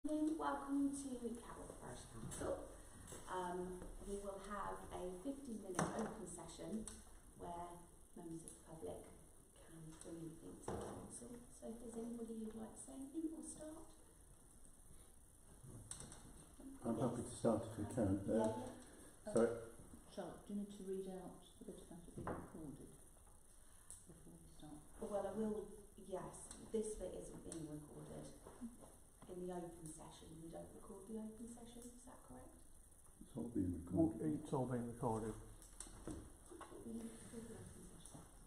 Welcome to Catworth Parish Council. We will have a 15-minute open session where members of the public can bring anything to the council. So if there's anybody who'd like to say anything, we'll start. I'm happy to start if we can. Charlotte, do you need to read out the bit about it being recorded before we start? Well, I will, yes. This bit isn't being recorded. In the open session, we don't record the open session, is that correct? It's all being recorded. It's all being recorded.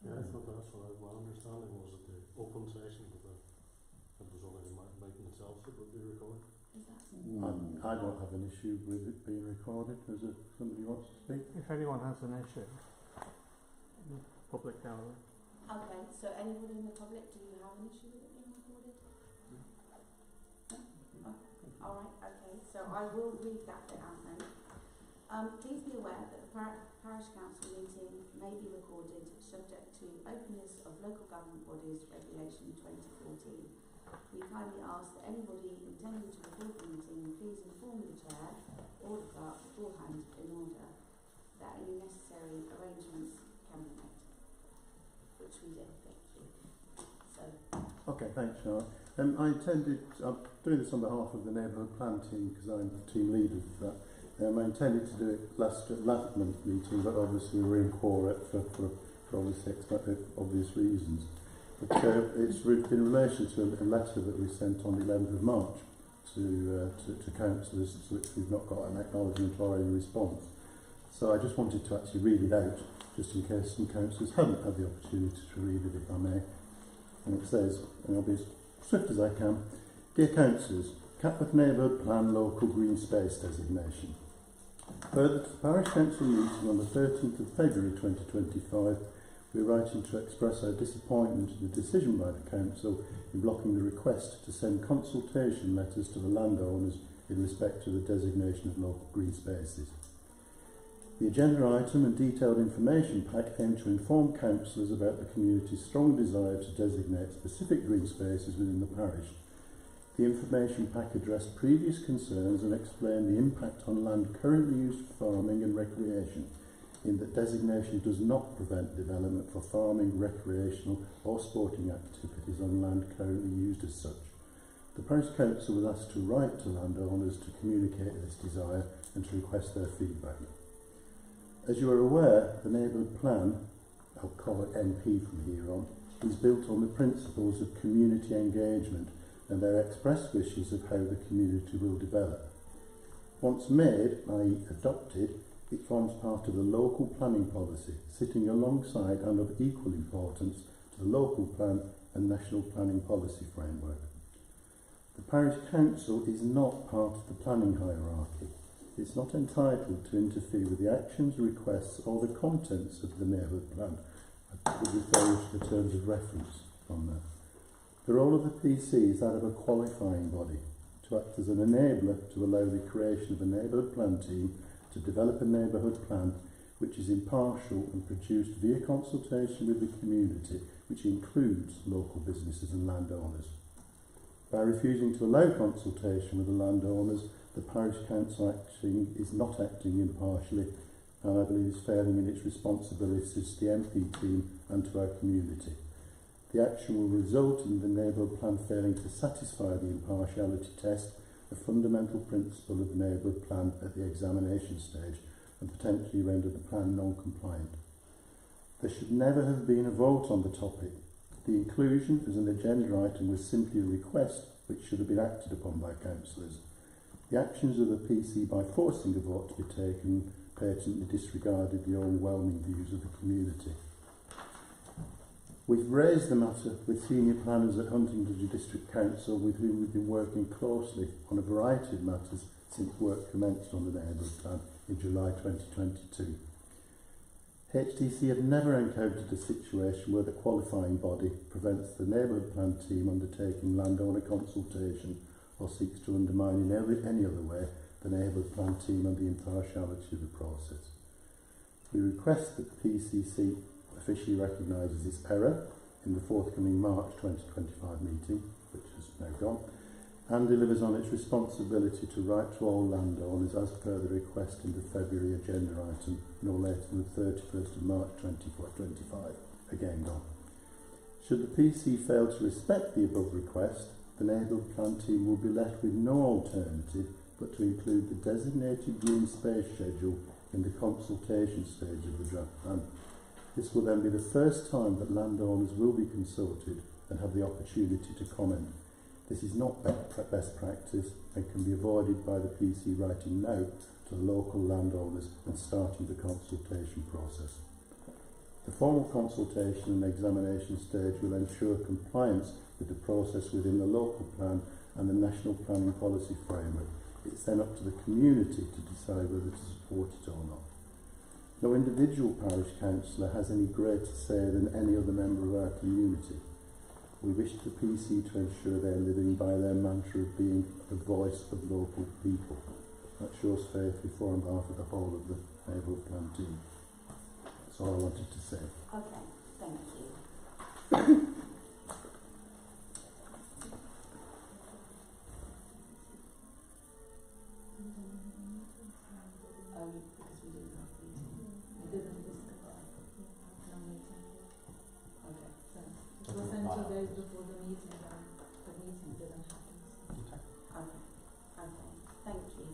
Yeah, I thought that's what my understanding was that the open session, but it was only the meeting itself that would be recorded. Is that I don't have an issue with it being recorded. Is it somebody wants to speak? If anyone has an issue, public gallery. okay, so anyone in the public, do you have an issue with it being recorded? Alright, okay, so I will read that bit out then. Please be aware that the Parish Council meeting may be recorded subject to openness of local government bodies regulation 2014. We kindly ask that anybody intending to record the meeting please inform the chair or the clerk beforehand in order that any necessary arrangements can be made, which we did, thank you. So, Okay, thanks, Charlotte. I'm doing this on behalf of the neighbourhood plan team because I'm the team leader for that. I intended to do it last month's meeting, but obviously we were in quorum for obvious reasons. But it's in relation to a letter that we sent on the 11th of March to councillors, to which we've not got an acknowledgement or any response. So I just wanted to actually read it out, just in case some councillors hadn't had the opportunity to read it, if I may. And it says, and I'll be as swift as I can, Dear Councillors, Catworth Neighbourhood Plan Local Green Space Designation. Further to the Parish Council meeting on the 13th of February 2025, we are writing to express our disappointment at the decision by the Council in blocking the request to send consultation letters to the landowners in respect to the designation of local green spaces. The agenda item and detailed information pack aim to inform councillors about the community's strong desire to designate specific green spaces within the parish. The information pack addressed previous concerns and explained the impact on land currently used for farming and recreation, in that designation does not prevent development for farming, recreational or sporting activities on land currently used as such. The Parish Council was asked to write to landowners to communicate this desire and to request their feedback. As you are aware, the neighbourhood plan, I'll call it NP from here on, is built on the principles of community engagement and their express wishes of how the community will develop. Once made, i.e. adopted, it forms part of the local planning policy, sitting alongside and of equal importance to the local plan and national planning policy framework. The Parish Council is not part of the planning hierarchy. It's not entitled to interfere with the actions, requests or the contents of the neighbourhood plan. I would refer you to the terms of reference on that. The role of the PC is that of a qualifying body, to act as an enabler to allow the creation of a neighbourhood plan team to develop a neighbourhood plan which is impartial and produced via consultation with the community, which includes local businesses and landowners. By refusing to allow consultation with the landowners, the Parish Council is not acting impartially, and I believe is failing in its responsibilities to the MP team and to our community. The action will result in the neighbourhood plan failing to satisfy the impartiality test, a fundamental principle of the neighbourhood plan at the examination stage, and potentially render the plan non-compliant. There should never have been a vote on the topic. The inclusion as an agenda item was simply a request which should have been acted upon by councillors. The actions of the PC by forcing a vote to be taken patently disregarded the overwhelming views of the community. We've raised the matter with senior planners at Huntingdon District Council, with whom we've been working closely on a variety of matters since work commenced on the neighbourhood plan in July 2022. HDC have never encountered a situation where the qualifying body prevents the neighbourhood plan team undertaking landowner consultation or seeks to undermine in any other way the neighbourhood plan team and the impartiality of the process. We request that the PCC officially recognises its error in the forthcoming March 2025 meeting, which has now gone, and delivers on its responsibility to write to all landowners as per the request in the February agenda item, no later than the 31st of March 2025. Again gone. Should the PC fail to respect the above request, the neighbourhood plan team will be left with no alternative but to include the designated green space schedule in the consultation stage of the draft plan. This will then be the first time that landowners will be consulted and have the opportunity to comment. This is not best practice and can be avoided by the PC writing no to the local landowners and starting the consultation process. The formal consultation and examination stage will ensure compliance with the process within the local plan and the national planning policy framework. It's then up to the community to decide whether to support it or not. No individual parish councillor has any greater say than any other member of our community. We wish the PC to ensure they're living by their mantra of being the voice of local people. That shows faith before and after the whole of the neighbourhood plan team. That's all I wanted to say. Okay, thank you. Because we didn't have the meeting. We didn't discuss that. No meeting. Okay, so It was sent 2 days before the meeting, and the meeting didn't happen. okay, thank you.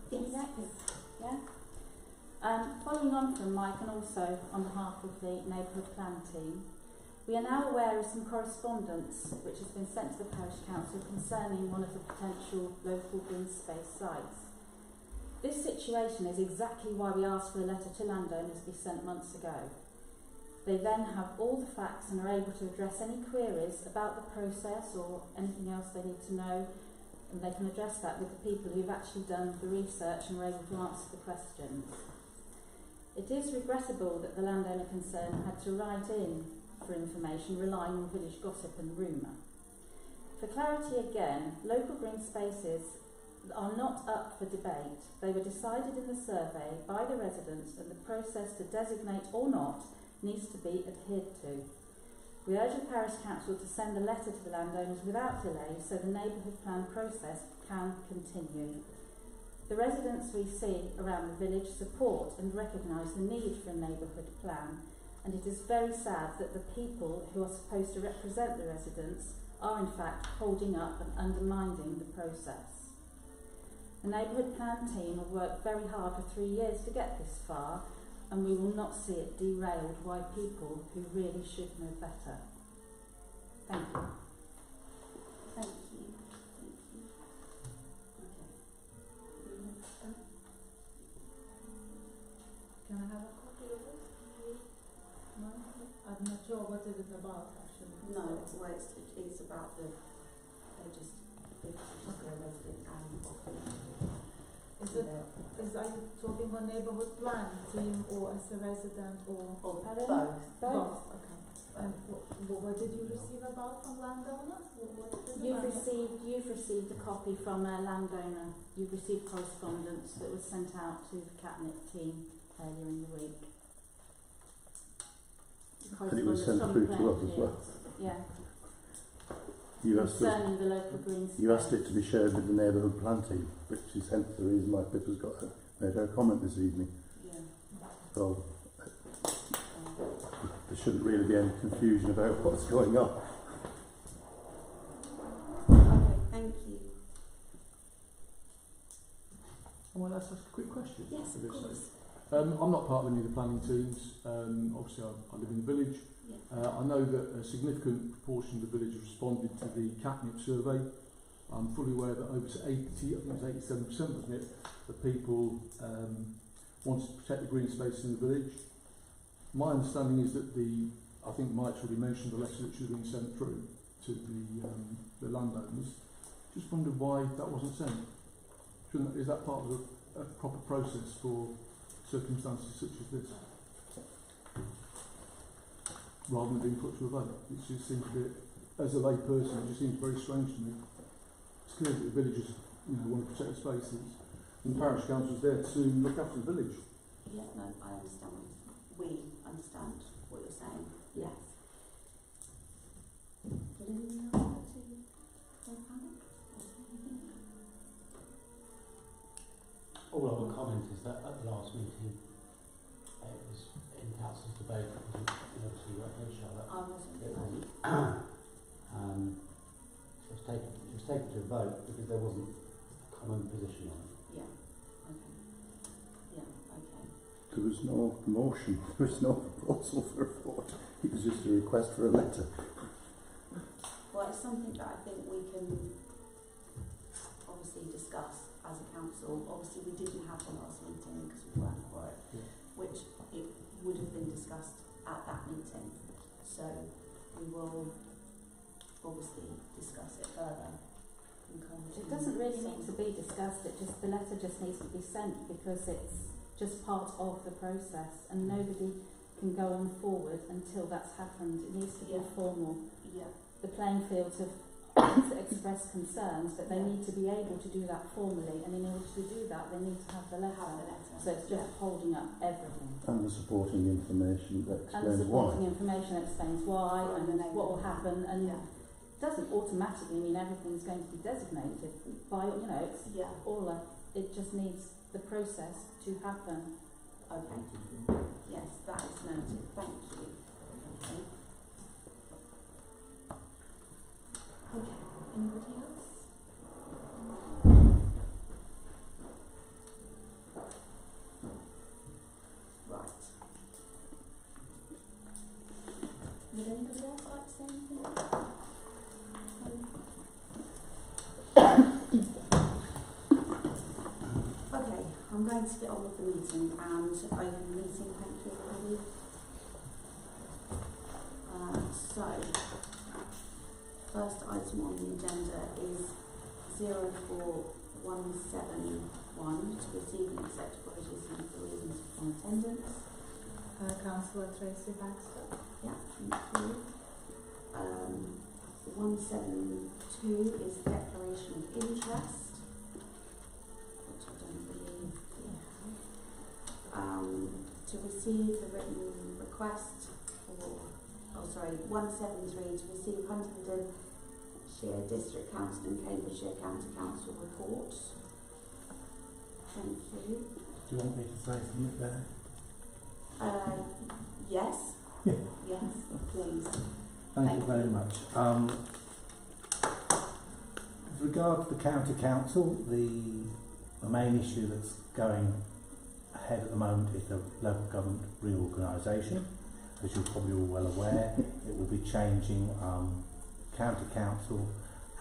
Exactly. Yeah. Following on from Mike and also on behalf of the neighbourhood plan team, we are now aware of some correspondence which has been sent to the Parish Council concerning one of the potential local green space sites. This situation is exactly why we asked for a letter to landowners to be sent months ago. They then have all the facts and are able to address any queries about the process or anything else they need to know, and they can address that with the people who've actually done the research and are able to answer the questions. It is regrettable that the landowner concerned had to write in for information relying on village gossip and rumour. For clarity again, local green spaces are not up for debate. They were decided in the survey by the residents, and the process to designate or not needs to be adhered to. We urge the Parish Council to send a letter to the landowners without delay so the neighbourhood plan process can continue. The residents we see around the village support and recognise the need for a neighbourhood plan, and it is very sad that the people who are supposed to represent the residents are in fact holding up and undermining the process. The neighbourhood plan team have worked very hard for 3 years to get this far, and we will not see it derailed by people who really should know better. Thank you. Thank you. Thank you. Okay. Can I have a copy of it? No? I'm not sure what it is about, actually. No, it's about the they just a resident and Are you talking about neighbourhood plan team or as a resident or both? both? Okay. And what did you receive about from landowners? You've received a copy from a landowner. You've received correspondence that was sent out to the Catnip team earlier in the week. And it was sent through to us as well. Yeah. You asked, concerning the local green space. you asked it to be shared with the neighbourhood plan team, which is hence the reason my Pippa's made her comment this evening. Yeah. So there shouldn't really be any confusion about what's going on. Okay, thank you. I want to ask a quick question. Yes, of course. I'm not part of any of the planning teams. Obviously, I live in the village. Yeah. I know that a significant proportion of the village responded to the Catnip survey. I'm fully aware that over 80, I think it was 87%, wasn't it, of people wanted to protect the green space in the village. My understanding is that I think Mike's already mentioned the letter that should have been sent through to the landowners. Just wondered why that wasn't sent. Is that part of a proper process for circumstances such as this? Rather than being put to a vote. It just seems a bit, as a lay person, it just seems very strange to me. It's clear that the villagers, want to protect the spaces, and the parish council's there to look after the village. Yeah, no, I understand. We understand what you're saying. Yes. Would anyone else like to debate, obviously you weren't here, Charlotte. I wasn't. It wasn't. It was taken to a vote because there wasn't a common position on it. Yeah. Okay. Yeah. Okay. There was no motion, there was no proposal for a vote. It was just a request for a letter. Well, it's something that I think we can obviously discuss as a council. Obviously, we didn't have the last meeting because we weren't for it, which it would have been discussed at that meeting. So we will obviously discuss it further. It doesn't really need to be discussed, the letter just needs to be sent because it's just part of the process and nobody can go on forward until that's happened. It needs to be formal. Yeah. The playing fields have expressed concerns, but they need to be able to do that formally, and in order to do that they need to have the letter. So it's just holding up everything. And the supporting information that And the explains supporting why. information explains why and what will happen, and doesn't automatically mean everything's going to be designated by, it's all it just needs the process to happen. Okay. Yes, that is noted. Thank you. Okay. Okay. Anybody else? Right. Would anybody else like to say anything? Okay, I'm going to get on with the meeting and open the meeting. Thank you, everybody. So, first item on the agenda is 04171 to receive and accept apologies and for reasons on attendance. Councillor Tracy Baxter. Yeah, thank you. 172 is declaration of interest, which I don't believe we have. To receive the written request for, 173 to receive Huntingdonshire District Council and Cambridgeshire County Council reports. Thank you. Do you want me to say something there? Yes. Yeah. Yes, please. Thank you very much. With regard to the County Council, the main issue that's going ahead at the moment is the local government reorganisation. As you're probably all well aware, it will be changing County Council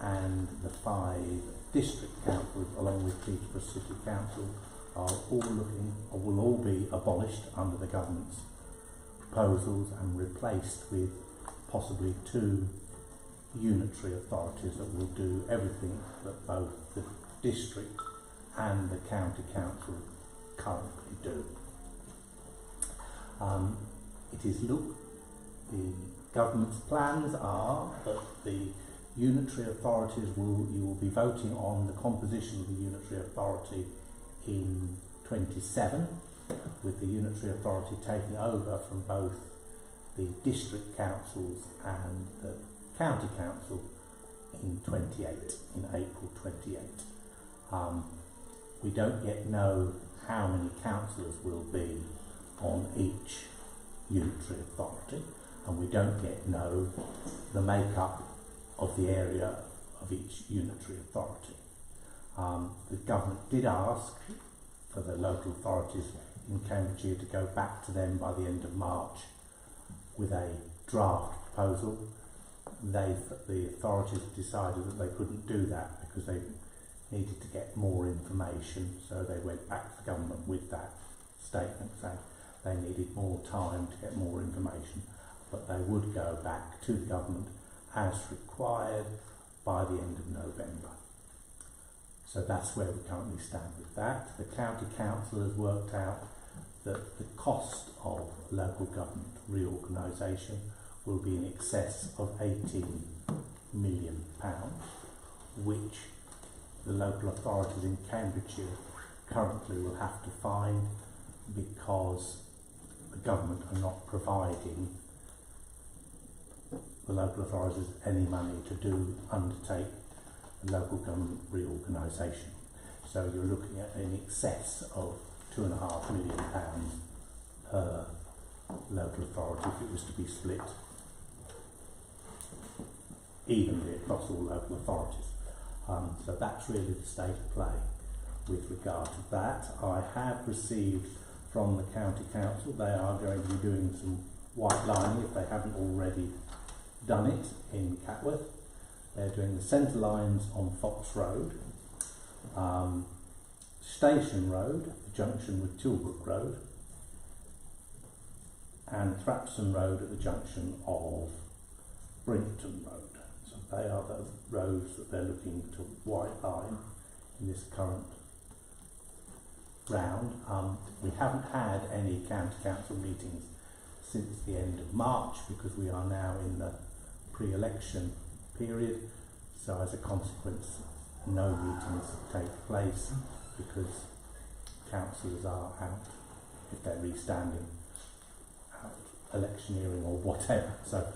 and the 5 district councils, along with Peterborough City Council, will all be abolished under the government's proposals and replaced with possibly 2 unitary authorities that will do everything that both the district and the county council currently do. The government's plans are that the unitary authorities you will be voting on the composition of the unitary authority in 27, with the unitary authority taking over from both the district councils and the county council in April 28. We don't yet know how many councillors will be on each unitary authority, and we don't yet know the makeup of the area of each unitary authority. The government did ask for the local authorities in Cambridgeshire to go back to them by the end of March with a draft proposal. The authorities decided that they couldn't do that because they needed to get more information, so they went back to the government with that statement saying they needed more time to get more information, but they would go back to the government as required by the end of November. So that's where we currently stand with that. The county council has worked out that the cost of local government reorganisation will be in excess of £18 million, which the local authorities in Cambridgeshire currently will have to find because the government are not providing the local authorities any money to undertake the local government reorganisation. So you're looking at in excess of £2.5 million per local authority if it was to be split evenly across all local authorities. So that's really the state of play with regard to that. I have received from the County Council, they are going to be doing some white lining if they haven't already done it in Catworth. They're doing the centre lines on Fox Road, Station Road, the junction with Tilbrook Road, and Thrapson Road at the junction of Brinkton Road. So they are the roads that they're looking to white line in this current round. We haven't had any county council meetings since the end of March because we are now in the pre-election period, so as a consequence no meetings take place because councillors are out if they're restanding, out electioneering or whatever. So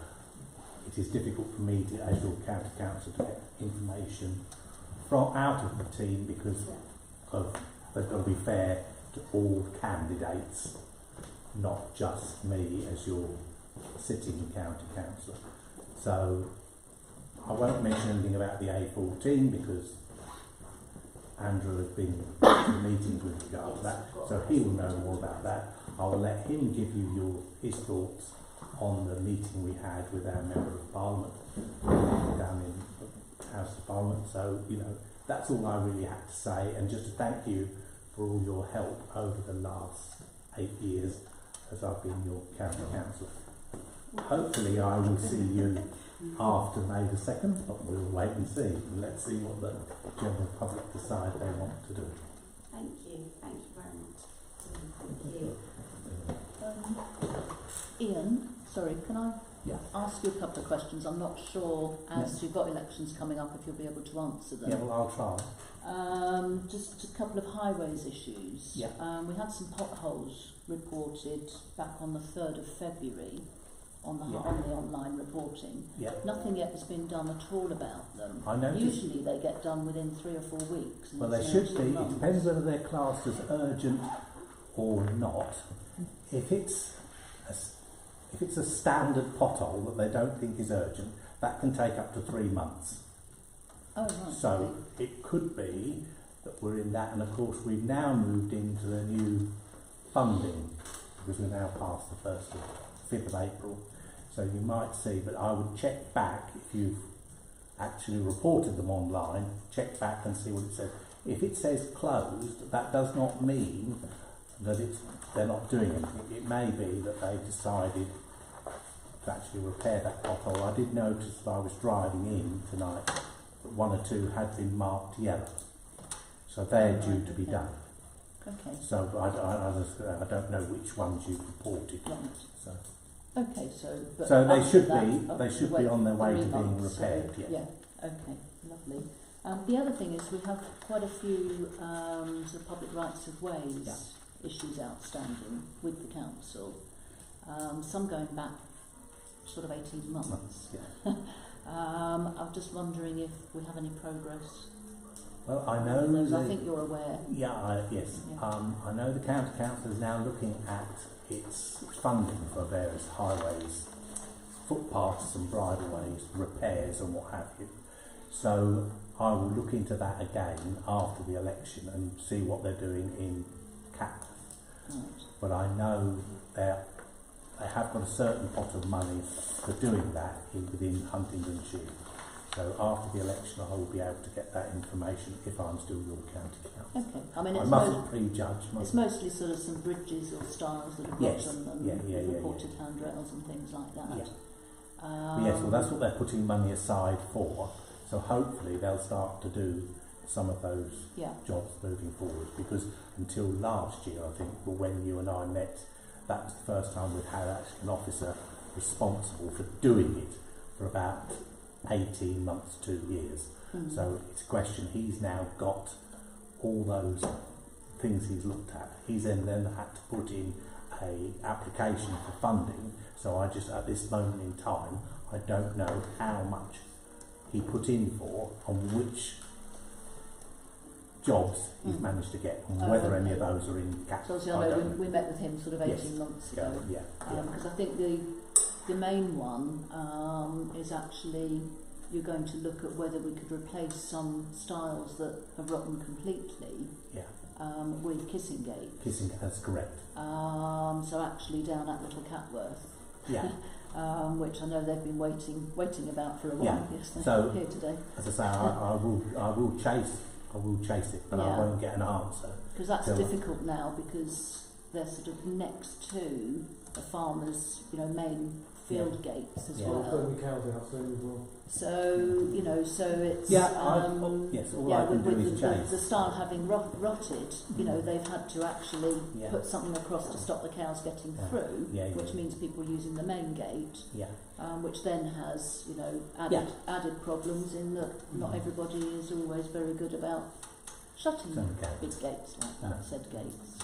it is difficult for me to, as your county council, to get information from out of the team because of they've got to be fair to all candidates, not just me as your sitting county councillor. So I won't mention anything about the A14 because Andrew has been in meetings with regard to that, so he will know more about that. I will let him give you his thoughts on the meeting we had with our Member of Parliament down in the House of Parliament. So, you know, that's all I really had to say, and just to thank you for all your help over the last 8 years as I've been your county councillor. Hopefully I will see you after May the 2nd, but we'll wait and see. Let's see what the general public decide they want to do. Thank you very much. Thank you. Ian, sorry, can I ask you a couple of questions? I'm not sure, as you've got elections coming up, if you'll be able to answer them. Yeah, well, I'll try. Just a couple of highways issues. Yeah. We had some potholes reported back on the 3rd of February on the online reporting. Yeah. Nothing yet has been done at all about them. I noticed. Usually they get done within 3 or 4 weeks. Well, they should be. It depends whether they're classed as urgent or not. If it's a standard pothole that they don't think is urgent, that can take up to 3 months. Oh, right. So it could be that we're in that, and of course we've now moved into the new funding because we're now past the 5th of April. So you might see, but I would check back if you've actually reported them online, check back and see what it says. If it says closed, that does not mean that they're not doing anything. It may be that they've decided to actually repair that pothole. I did notice that I was driving in tonight that 1 or 2 had been marked yellow. So they're due to be done. Okay. So I don't know which ones you've reported. Right. So. Okay, so they should that, they should be on their way to 3 being months, repaired. So, yeah. Okay. Lovely. The other thing is we have quite a few sort of public rights of ways issues outstanding with the council. Some going back sort of 18 months. Yeah. I'm just wondering if we have any progress. Well, I know. I think you're aware. Yeah. Yes. Yeah. I know the county council is now looking at its funding for various highways, footpaths and bridleways, repairs and what have you. So I will look into that again after the election and see what they're doing in Catworth. Right. But I know they have got a certain pot of money for doing that within Huntingdonshire. So after the election I will be able to get that information if I'm still your county council. Okay. I mean, I mustn't prejudge. It's mostly sort of some bridges or stiles that have got them and reported handrails and things like that. Yeah. Yes, well that's what they're putting money aside for. So hopefully they'll start to do some of those jobs moving forward, because until last year, I think, when you and I met, that was the first time we'd had actually an officer responsible for doing it for about 18 months, 2 years. Mm. So it's a question, he's now got all those things he's looked at. He's then had to put in a application for funding. So I just, at this moment in time, I don't know how much he put in for, on which jobs he's managed to get, and whether any of those are in Catworth. So obviously I know we met with him sort of 18 months ago. Because I think the main one is actually you're going to look at whether we could replace some stiles that have rotten completely with kissing gates. Kissing, that's correct. So actually down at Little Catworth. Yeah. Which I know they've been waiting about for a while. Yes, they're so here today. As I say, I will chase it, but I won't get an answer. Because that's difficult now, because they're sort of next to the farmers, main field gates as well. So so it's all I can do is chase. The stile having rotted, they've had to actually put something across to stop the cows getting through, which means people using the main gate, which then has added problems in that not everybody is always very good about shutting big gates like that, said gates.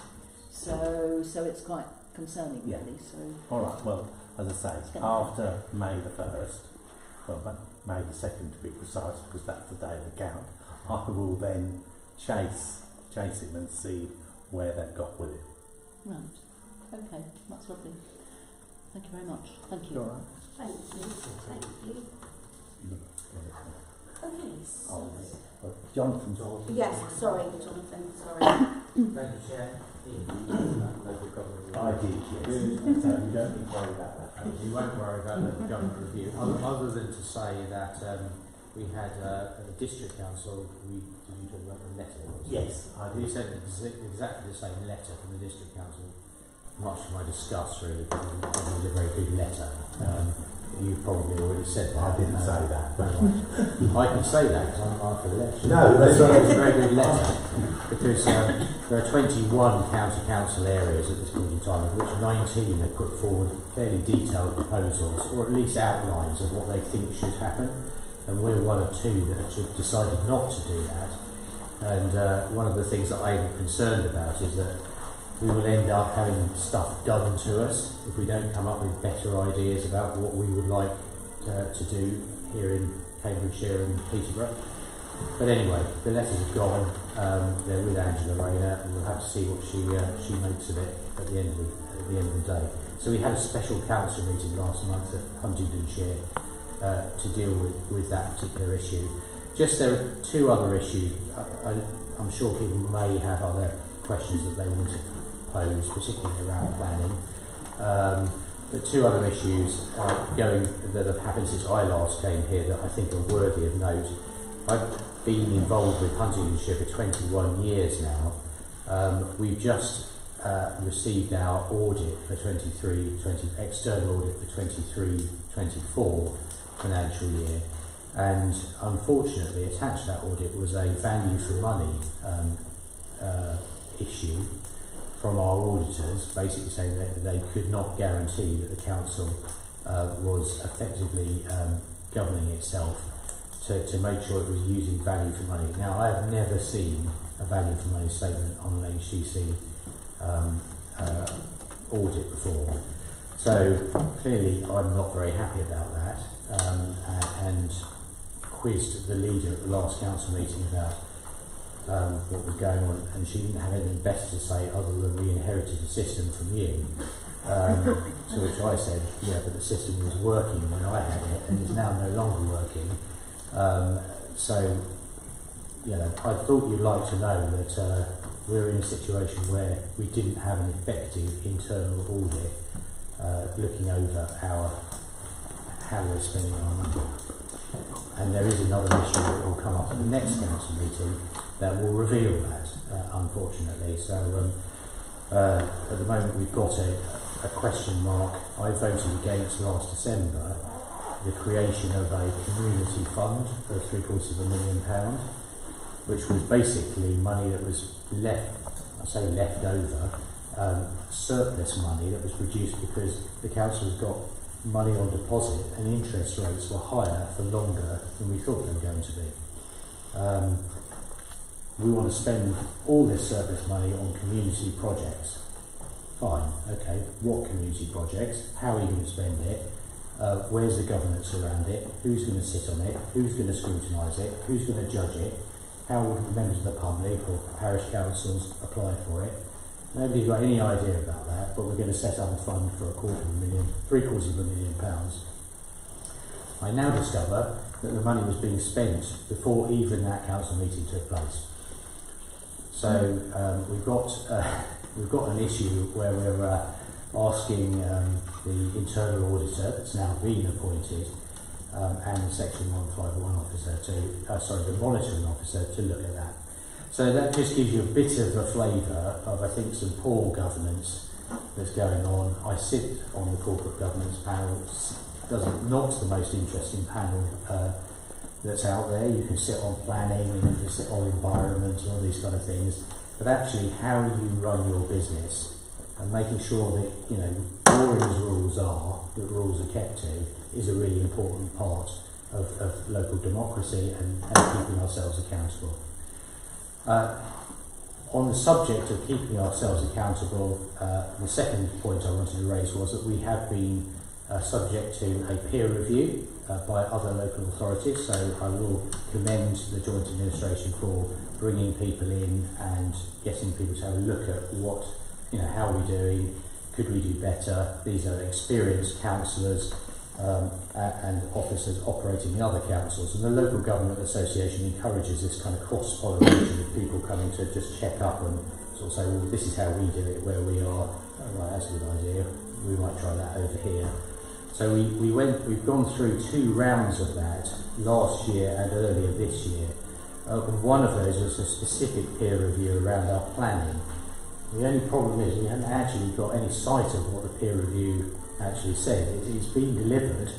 So it's quite concerning really. So all right, well, as I say, after May the 1st, May the 2nd to be precise, because that's the day of the count, I will then chase him and see where they've got with it. Right. Okay, that's lovely. Thank you very much. Thank you. All right. Thank you. Thank you. Okay. So Jonathan. yes, sorry, Jonathan. Sorry. Thank you, Chair. Local government I did, yes. So you don't need to worry about that. You won't worry about local government review, other than to say that we had at the district council, did you talk about the letter? Yes, I did. We sent exactly the same letter from the district council, much to my disgust really, because it was a very good letter. You probably already said that. I didn't say that. I can say that because I'm after the election. No, that's right. It's a very good letter because there are 21 county council areas at this point in time, of which 19 have put forward fairly detailed proposals, or at least outlines of what they think should happen. And we're one of two that have decided not to do that. And one of the things that I'm concerned about is that we will end up having stuff done to us if we don't come up with better ideas about what we would like to do here in Cambridgeshire and Peterborough. But anyway, the letters have gone. They're with Angela Rayner, and we'll have to see what she makes of it at the end of the day. So we had a special council meeting last month at Huntingdonshire to deal with that particular issue. Just there are two other issues. I'm sure people may have other questions that they want to pose, particularly around planning. But two other issues that have happened since I last came here that I think are worthy of note. I've been involved with Huntingdonshire for 21 years now. We've just received our audit for external audit for 23-24 financial year, and unfortunately attached to that audit was a value for money issue from our auditors, basically saying that they could not guarantee that the council was effectively governing itself to make sure it was using value for money. Now, I have never seen a value for money statement on an HCC audit before. So clearly I'm not very happy about that, and quizzed the leader at the last council meeting about what was going on, and she didn't have anything better to say other than we inherited a system from you. To which I said, yeah, but the system was working when I had it and is now no longer working. So, I thought you'd like to know that we're in a situation where we didn't have an effective internal audit looking over how we're spending our money. And there is another issue that will come up at the next council meeting that will reveal that, unfortunately. So at the moment we've got a question mark. I voted against last December the creation of a community fund for £750,000, which was basically money that was left over, surplus money that was produced because the council's got money on deposit and interest rates were higher for longer than we thought they were going to be. We want to spend all this surplus money on community projects. Fine, okay, what community projects? How are you going to spend it? Where's the governance around it? Who's going to sit on it? Who's going to scrutinise it? Who's going to judge it? how would members of the public or parish councils apply for it? Nobody's got any idea about that, but we're going to set up a fund for £750,000. I now discover that the money was being spent before even that council meeting took place. So we've got an issue where we're asking the internal auditor that's now been appointed and the Section 151 officer the monitoring officer to look at that. So that just gives you a bit of a flavour of, I think, some poor governance that's going on. I sit on the corporate governance panel. Not the most interesting panel that's out there. You can sit on planning and you can sit on environment and all these kind of things. But actually, how you run your business and making sure that, you know, boring as rules are, that rules are kept to, is a really important part of local democracy and keeping ourselves accountable. On the subject of keeping ourselves accountable, the second point I wanted to raise was that we have been subject to a peer review by other local authorities, so I will commend the Joint Administration for bringing people in and getting people to have a look at what, you know, how we're doing, could we do better. These are experienced councillors and officers operating in other councils, and the Local Government Association encourages this kind of cross-pollination of people coming to just check up and sort of say, well, this is how we do it where we are. Oh, right, that's a good idea. We might try that over here. So we've gone through 2 rounds of that last year and earlier this year. One of those was a specific peer review around our planning. The only problem is we haven't actually got any sight of what the peer review actually said. It's been delivered.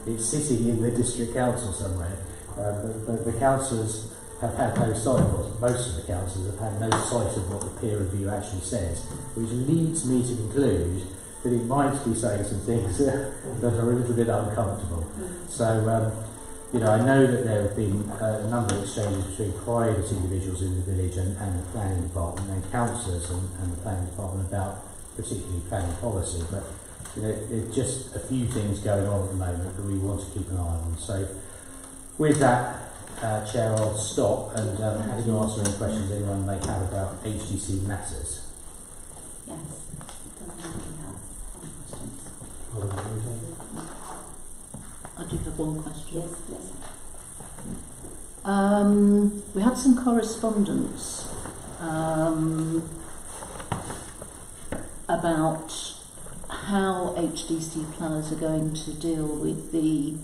It's sitting in the district council somewhere. But the councillors have had no sight, or most of the councillors have had no sight of what the peer review actually says, which leads me to conclude that it might be saying some things that are a little bit uncomfortable. So, you know, I know that there have been a number of exchanges between private individuals in the village and the planning department, and councillors and the planning department about particularly planning policy, but you know, there's just a few things going on at the moment that we want to keep an eye on. So with that, Chair, I'll stop and happy to answer any questions anyone may have about HDC matters. Yes. I do have one question. Yes, yes. We had some correspondence about how HDC planners are going to deal with the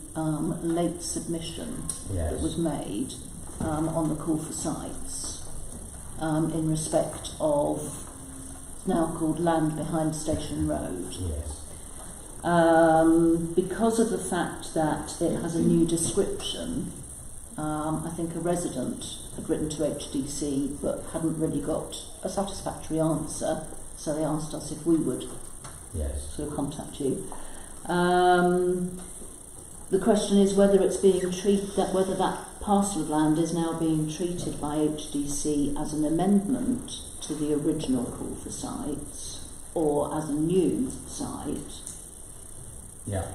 late submission that was made on the call for sites in respect of, it's now called Land Behind Station Road. Yes. Because of the fact that it has a new description, I think a resident had written to HDC but hadn't really got a satisfactory answer, so they asked us if we would sort of contact you. The question is whether it's being treated, whether that parcel of land is now being treated by HDC as an amendment to the original call for sites or as a new site. Yeah.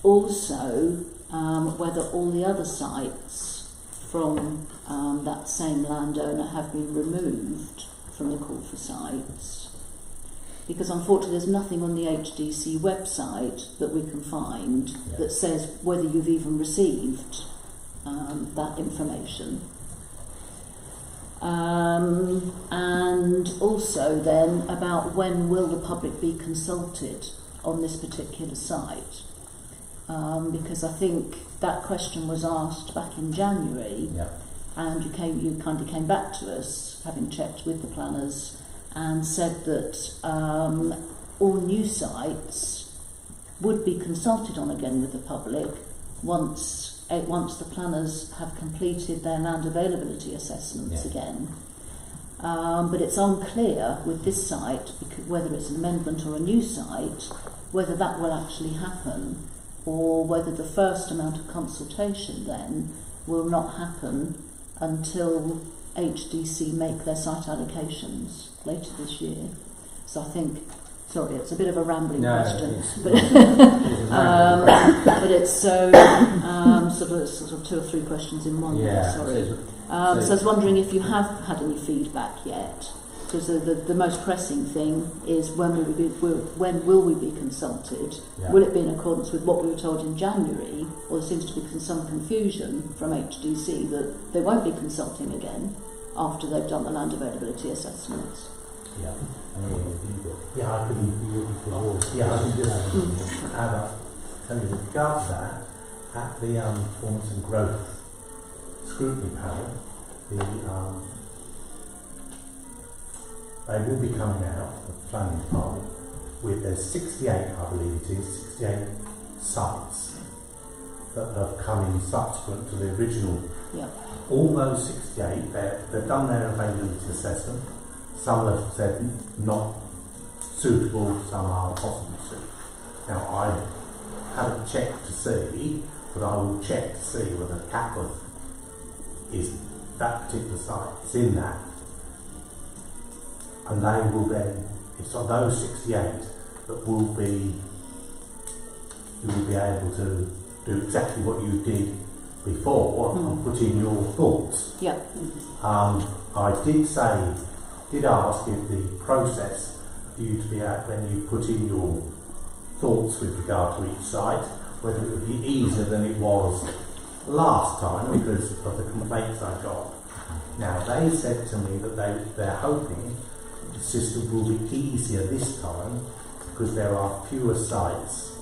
Also, whether all the other sites from that same landowner have been removed from the call for sites. Because unfortunately there's nothing on the HDC website that we can find that says whether you've even received that information. And also then about when will the public be consulted on this particular site, because I think that question was asked back in January, and you kind of came back to us, having checked with the planners, and said that all new sites would be consulted on again with the public once the planners have completed their land availability assessments again. But it's unclear with this site, whether it's an amendment or a new site, whether that will actually happen, or whether the first amount of consultation then will not happen until HDC make their site allocations later this year. So I think Sorry, it's a bit of a rambling No, question, it's, but but it's so sort of 2 or 3 questions in one. yeah. Sorry. So So I was wondering if you have had any feedback yet, because the most pressing thing is when will we be consulted? yeah. Will it be in accordance with what we were told in January, or there seems to be some confusion from HDC that they won't be consulting again after they've done the land availability assessments? Yeah. Yeah, I can just add up. Tell you with regard to that, at the performance and growth scrutiny panel, they will be coming out of the planning department with there's 68, I believe it is, 68 sites that have come in subsequent to the original. Yeah. All those 68, they've done their availability assessment. Some have said not suitable, some are possibly suitable. Now, I haven't checked to see, but I will check to see whether Catworth is that particular site is in that. And they will then, it's on those 68 that you will be able to do exactly what you did before and put in your thoughts. Yeah. I did ask if the process for you to be out when you put in your thoughts with regard to each site, whether it would be easier than it was last time because of the complaints I got. Now, they said to me that they're hoping the system will be easier this time because there are fewer sites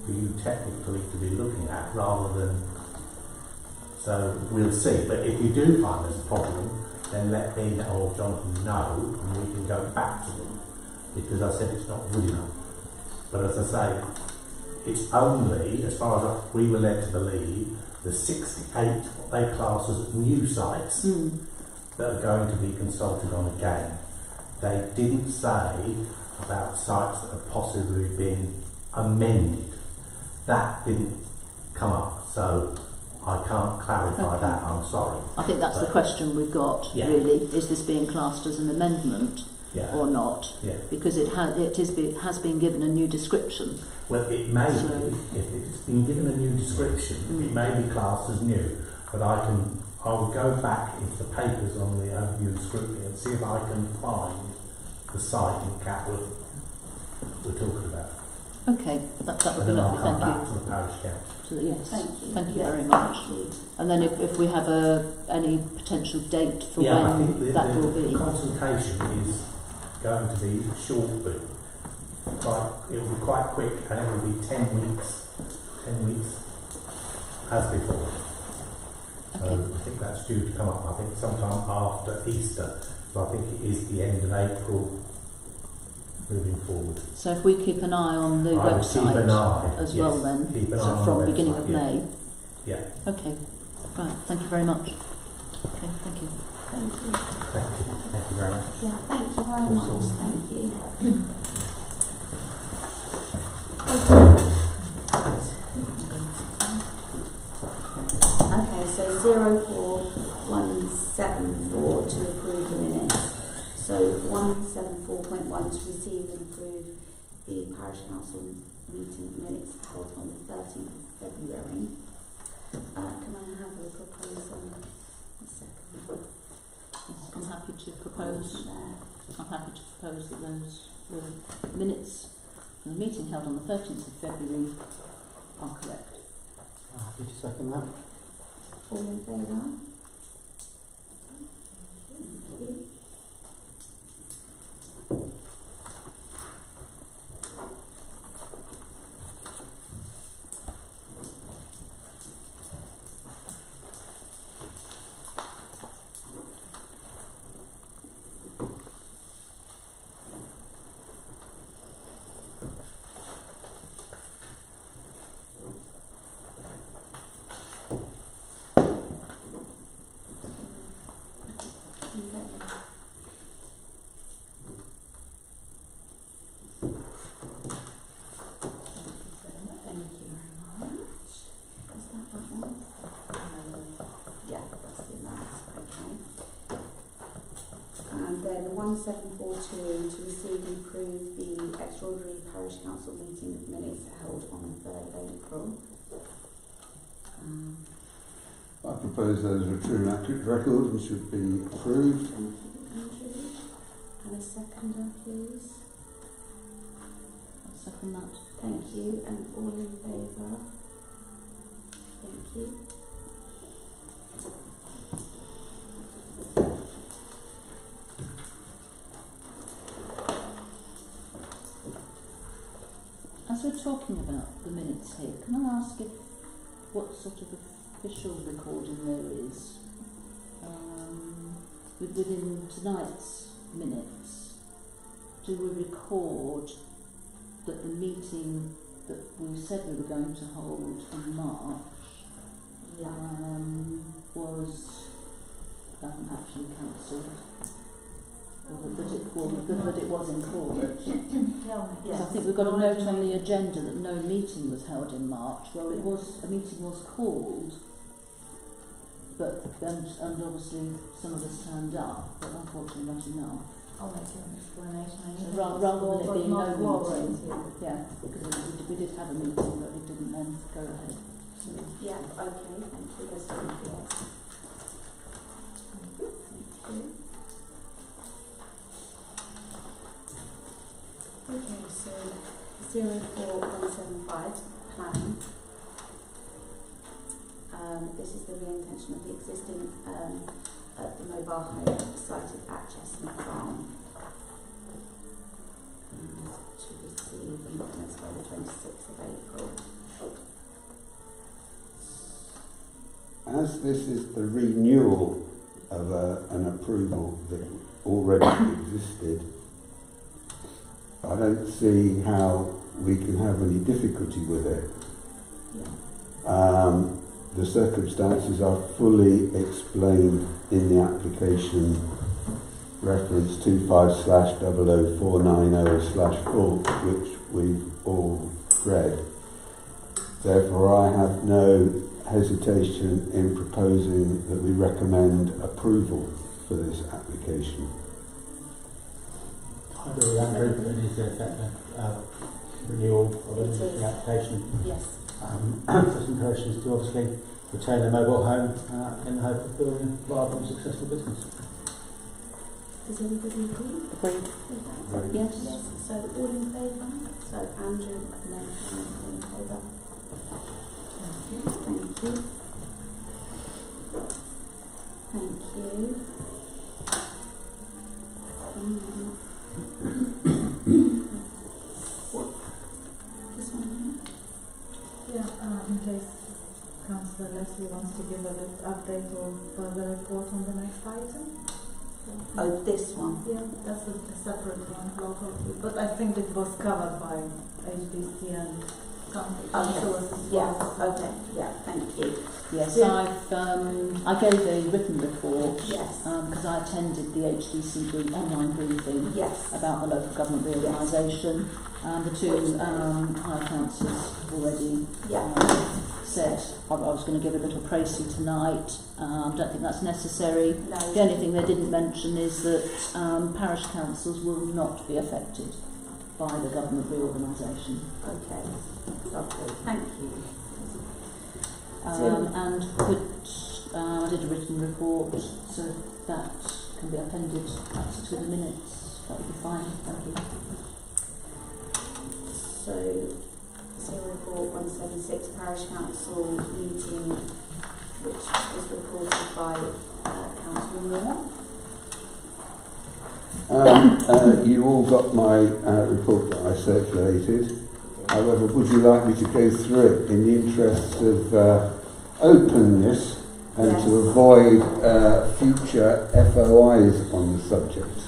for you technically to be looking at rather than. So we'll see. But if you do find there's a problem, then let me or Jonathan know and we can go back to them because I said it's not good enough. But as I say, it's only, as far as we were led to believe, the 68 what they class as new sites that are going to be consulted on again. They didn't say about sites that have possibly been amended. That didn't come up, so I can't clarify that, I'm sorry. I think that's the question we've got, really. Is this being classed as an amendment or not? Yeah. Because it has been given a new description. Well, it may be, if it's been given a new description, it may be classed as new, but I will go back into the papers on the overview and scrutiny and see if I can find the site in Catworth we're talking about. Okay, that would be and then lovely, I'll come thank back you. to the parish council. So, yes, Thank you. Very much. And then if we have any potential date for I when think that will be. the consultation is going to be short, but it will be quite quick and it will be 10 weeks as before. So Okay. I think that's due to come up, I think sometime after Easter. So I think it is the end of April moving forward. So if we keep an eye on the I will website keep an eye, as yes, well then, keep an eye so on from the the beginning website, of yeah. May. Yeah. Okay, right, thank you very much. Okay, thank you. Thank you. Thank you very much. Yeah, thank you very much. Thank you. Okay, so 04174 to approve the minutes. So 174.1 to receive and approve the Parish Council meeting minutes held on the 13th of February. Can I have a proposal? A second. I'm happy to propose that those minutes from the meeting held on the 13th of February are correct. Happy to second that. All in favour? And then 1742 to receive and approve the extra extraordinary parish council meeting minutes held on the 3rd of April. I propose those are true and accurate records and should be approved. Thank you, Andrew. And a seconder, please. I'll second that. Thank you. And all in favour? Thank you. As we're talking about the minutes here, can I ask if what sort of official recording there is within tonight's minutes? Do we record that the meeting that we said we were going to hold in March was actually cancelled? Or that it was in court? Yes. I think we've got a note on the agenda that no meeting was held in March. Well, a meeting was called, but and obviously some of us turned up, but unfortunately not enough. I'll make an explanation. So rather than it being no meeting, Yeah. because we did have a meeting, but it didn't then go ahead. So, Yeah, okay, thank you. There's something else. Thank you. Okay, so 04175 planning. This is the re-intention of the existing the mobile home sited at Chestnut Farm. To receive implements by the 26th of April. As this is the renewal of an approval that already existed, I don't see how we can have any difficulty with it. The circumstances are fully explained in the application reference 25/00490/4, which we've all read. Therefore, I have no hesitation in proposing that we recommend approval for this application. I agree with Andrew, that it is renewal of the application. Yes. For some persons to obviously retain their mobile home in the hope of building a viable and successful business. Does everybody agree? Agreed. Yes. Yes. So all in favour? So Andrew, no, all in favour. Thank you. Thank you. Thank you. What? This one here? Yeah, in case Councillor Leslie wants to give a little update or further report on the next item. Oh, this one. Yeah, that's a separate one, local. But I think it was covered by HDC and councillors as Yeah. well. Okay. Yeah. Thank you. Yes, Yeah. I gave a written report Yes. because I attended the HDC online briefing Yes. about the local government reorganisation. The two higher councils have already said I was going to give a little précis tonight. Don't think that's necessary. No. The only thing they didn't mention is that parish councils will not be affected by the government reorganisation. Okay. Lovely. Thank you. And I did a written report, so that can be appended to the minutes. That would be fine. Thank you. So 04176 Parish Council meeting, which was reported by Councillor Moore. You all got my report that I circulated. However, would you like me to go through it in the interests of openness and Yes. to avoid future FOIs on the subject?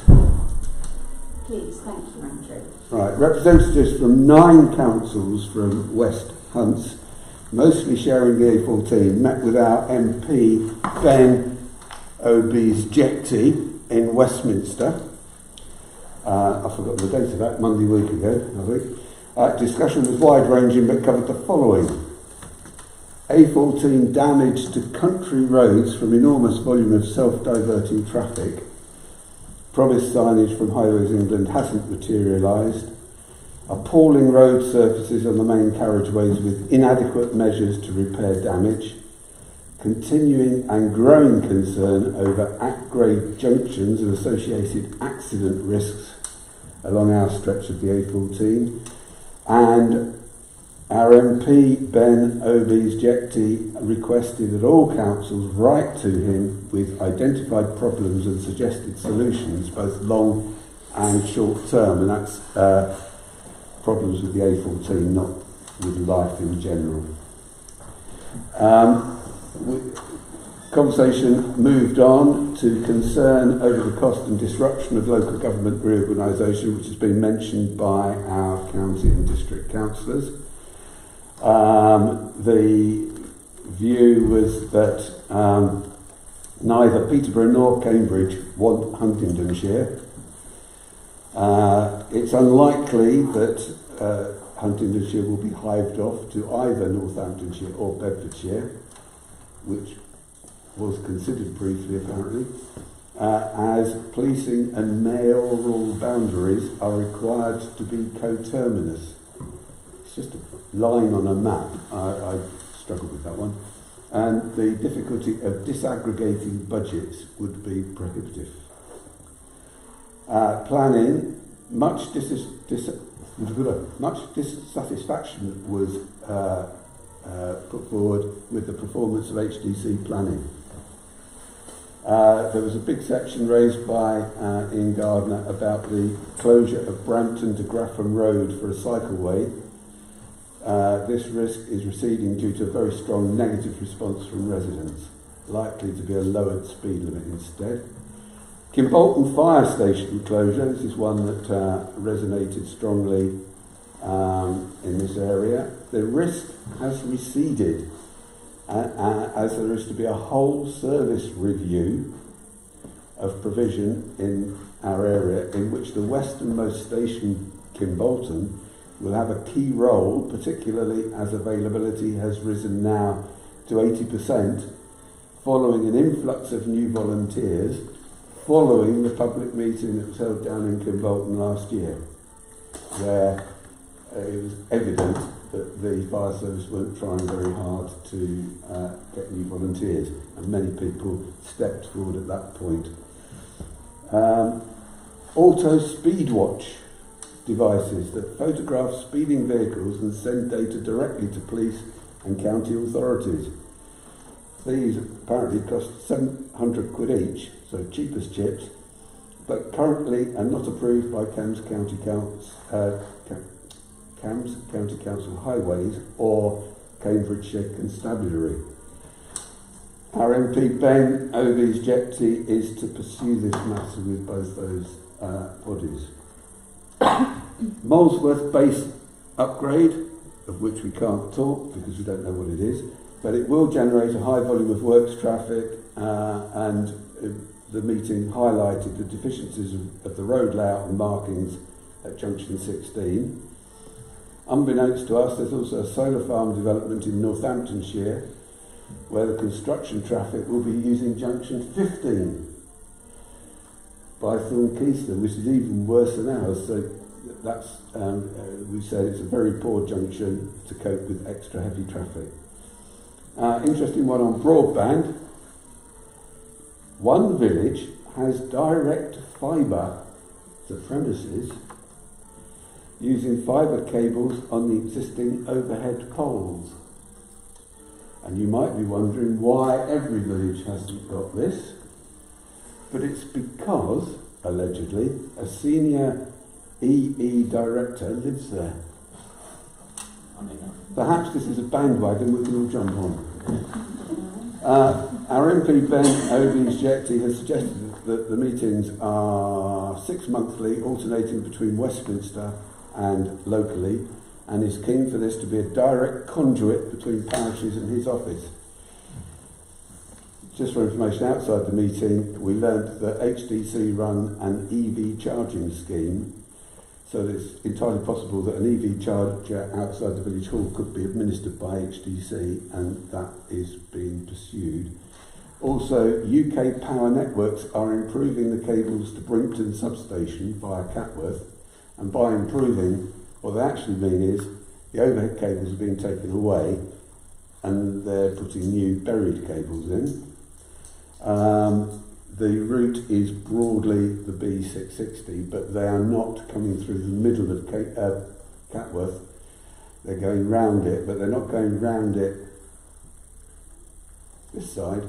Please, thank you, Andrew. Right, representatives from 9 councils from West Hunts, mostly sharing the A14, met with our MP Ben Obies-Jetty in Westminster. I forgot the date of that, Monday week ago, I think. Discussion was wide-ranging but covered the following. A14 damage to country roads from enormous volume of self-diverting traffic. Promised signage from Highways England hasn't materialised. appalling road surfaces on the main carriageways with inadequate measures to repair damage, continuing and growing concern over at-grade junctions and associated accident risks along our stretch of the A14, and our MP Ben Obies-Jekti requested that all councils write to him with identified problems and suggested solutions, both long and short term, and that's problems with the A14, not with life in general. Conversation moved on to concern over the cost and disruption of local government reorganisation, which has been mentioned by our county and district councillors. The view was that neither Peterborough nor Cambridge want Huntingdonshire. It's unlikely that Huntingdonshire will be hived off to either Northamptonshire or Bedfordshire, which was considered briefly apparently, as policing and mayoral boundaries are required to be coterminous. It's just a line on a map. I struggled with that one. And the difficulty of disaggregating budgets would be prohibitive. Planning, much dissatisfaction was put forward with the performance of HDC planning. There was a big section raised by Ian Gardner about the closure of Brampton to Grafham Road for a cycleway. This risk is receding due to a very strong negative response from residents, likely to be a lowered speed limit instead. Kimbolton Fire Station closure, this is one that resonated strongly in this area. The risk has receded as there is to be a whole service review of provision in our area in which the westernmost station, Kimbolton, will have a key role, particularly as availability has risen now to 80% following an influx of new volunteers following the public meeting that was held down in Kimbolton last year, where it was evident that the fire service weren't trying very hard to get new volunteers, and many people stepped forward at that point. Auto speed watch devices that photograph speeding vehicles and send data directly to police and county authorities. These apparently cost £700 each, so cheap as chips, but currently are not approved by Cambs County Council Highways or Cambridgeshire Constabulary. Our MP Ben Obies-Jekti is to pursue this matter with both those bodies. Molesworth base upgrade, of which we can't talk because we don't know what it is, but it will generate a high volume of works traffic, and the meeting highlighted the deficiencies of the road layout and markings at junction 16. Unbeknownst to us, there's also a solar farm development in Northamptonshire where the construction traffic will be using junction 15 by Thornkeystone, which is even worse than ours. So that's, we said it's a very poor junction to cope with extra heavy traffic. Interesting one on broadband. One village has direct fibre to premises using fibre cables on the existing overhead poles. And you might be wondering why every village hasn't got this, but it's because, allegedly, a senior EE director lives there. Perhaps this is a bandwagon we can all jump on. Our MP Ben Obies-Jekti has suggested that the meetings are 6 monthly, alternating between Westminster and locally, and is keen for this to be a direct conduit between parishes and his office. Just for information, outside the meeting, we learnt that HDC run an EV charging scheme, so it's entirely possible that an EV charger outside the village hall could be administered by HDC, and that is being pursued. Also, UK Power Networks are improving the cables to Brinkton substation via Catworth, and by improving, What they actually mean is the overhead cables are being taken away and they're putting new buried cables in. The route is broadly the B660, but they are not coming through the middle of Catworth. They're going round it, but they're not going round it this side.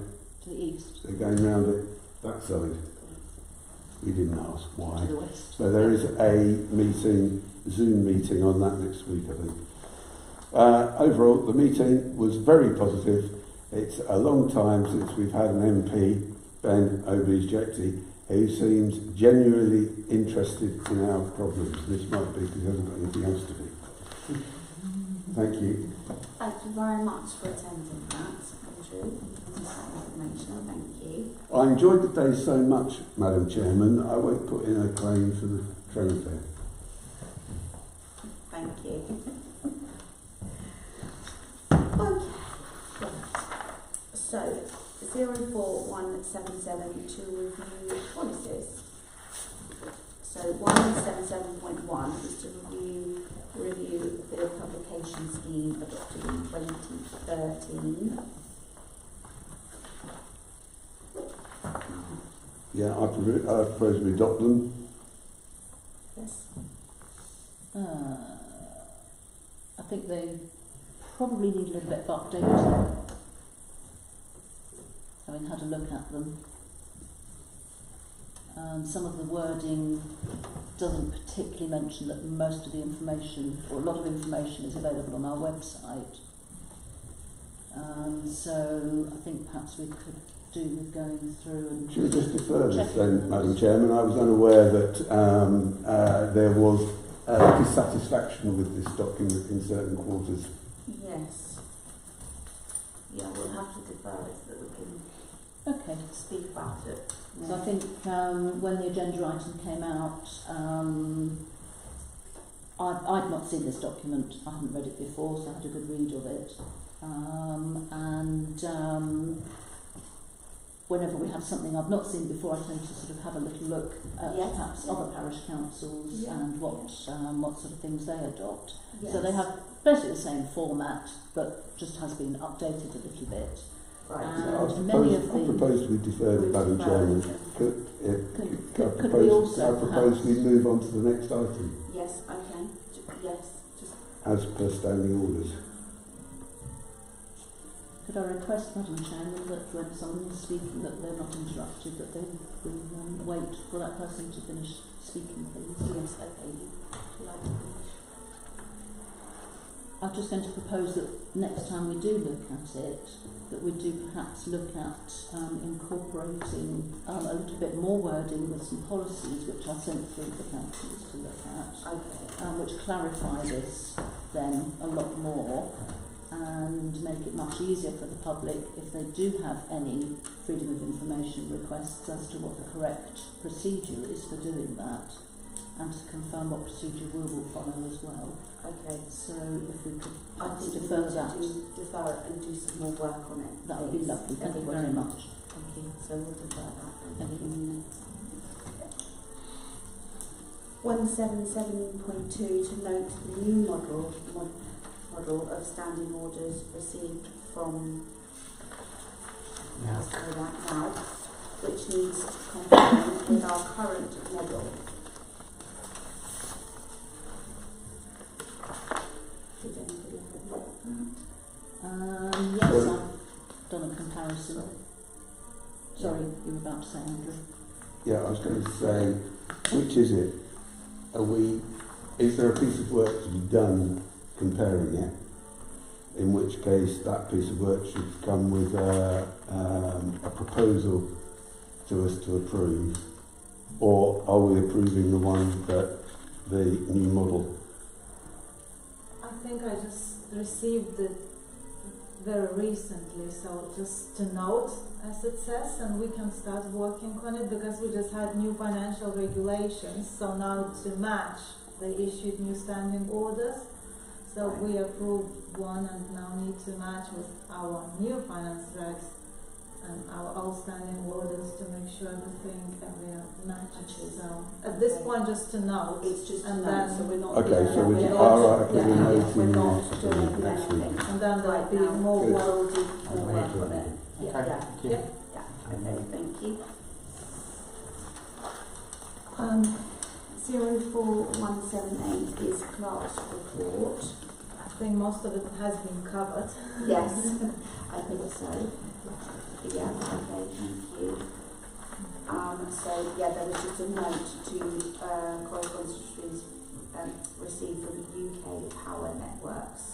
To the east. They're going round it that side. We didn't ask why. To the west. So there is a meeting, Zoom meeting on that next week, I think. Overall, the meeting was very positive. It's a long time since we've had an MP, Ben Obies-Jecty, who seems genuinely interested in our problems. This might be because he hasn't got anything else to do. Thank you. Thank you very much for attending that, Andrew. Information. Thank you. I enjoyed the day so much, Madam Chairman, I won't put in a claim for the train fare. Thank you. Okay. So, 04177 to review policies. So 177.1 is to review the publication scheme adopted in 2013. Yeah, I propose we adopt them. Yes. I think they probably need a little bit of updating. Having had a look at them. Some of the wording doesn't particularly mention that most of the information, or a lot of information, is available on our website. So I think perhaps we could do with going through and... Should we just defer this then, Madam Chairman? I was unaware that there was dissatisfaction with this document in certain quarters. Yes. Yeah, we'll have to defer it so that we can speak about it. So I think when the agenda item came out, I'd not seen this document. I hadn't read it before, so I had a good read of it. Whenever we have something I've not seen before, I tend to sort of have a little look at perhaps other parish councils and what sort of things they adopt. Yes. So they have basically the same format, but just has been updated a little bit. Right. I Many propose we defer, Madam Chairman. Could we also I propose we move on to the next item. Yes, okay. Yes, just... As per standing orders. Could I request, Madam Chairman, that when someone is speaking that they're not interrupted, that they will wait for that person to finish speaking, please? Yes, okay. Would you like to finish? I'm just going to propose that next time we do look at it, that we do perhaps look at incorporating a little bit more wording with some policies which I sent through the councils to look at, which clarify this then a lot more and make it much easier for the public if they do have any freedom of information requests as to what the correct procedure is for doing that, and to confirm what procedure we will follow as well. Okay. So if we could defer that. Defer it and do some more work on it. That would be lovely. Thank you very much. Thank you. So we'll defer that. Thank you. 177.2 to note the new model of standing orders received from now, which needs to conform with our current model. Did anybody have a look at that? Yes, I've done a comparison. Sorry, you were about to say, Andrew. Yeah, I was going to say, which is it? Is there a piece of work to be done comparing it? In which case, that piece of work should come with a proposal to us to approve, or are we approving the one that the new model? I think I just received it very recently, so just to note, as it says, and we can start working on it because we just had new financial regulations, so now to match, they issued new standing orders. So we approved one and now need to match with our new finance regs and our outstanding orders to make sure everything matches. At this point, just to note, It's just and to note, then so we're not. Okay, so we're we're not- alright, okay, yeah, we're we're noting not that doing next week. anything. and then there'll Right be now. more Good. work. We'll do more Okay. work on it. Yeah, Okay. yeah. Thank you. Yep. Yeah, okay, thank you. 04178 is Clark's report. I think most of it has been covered. Yes, I think so. Yeah, okay, thank you. So yeah, there was just a note to correspondence received from UK Power Networks.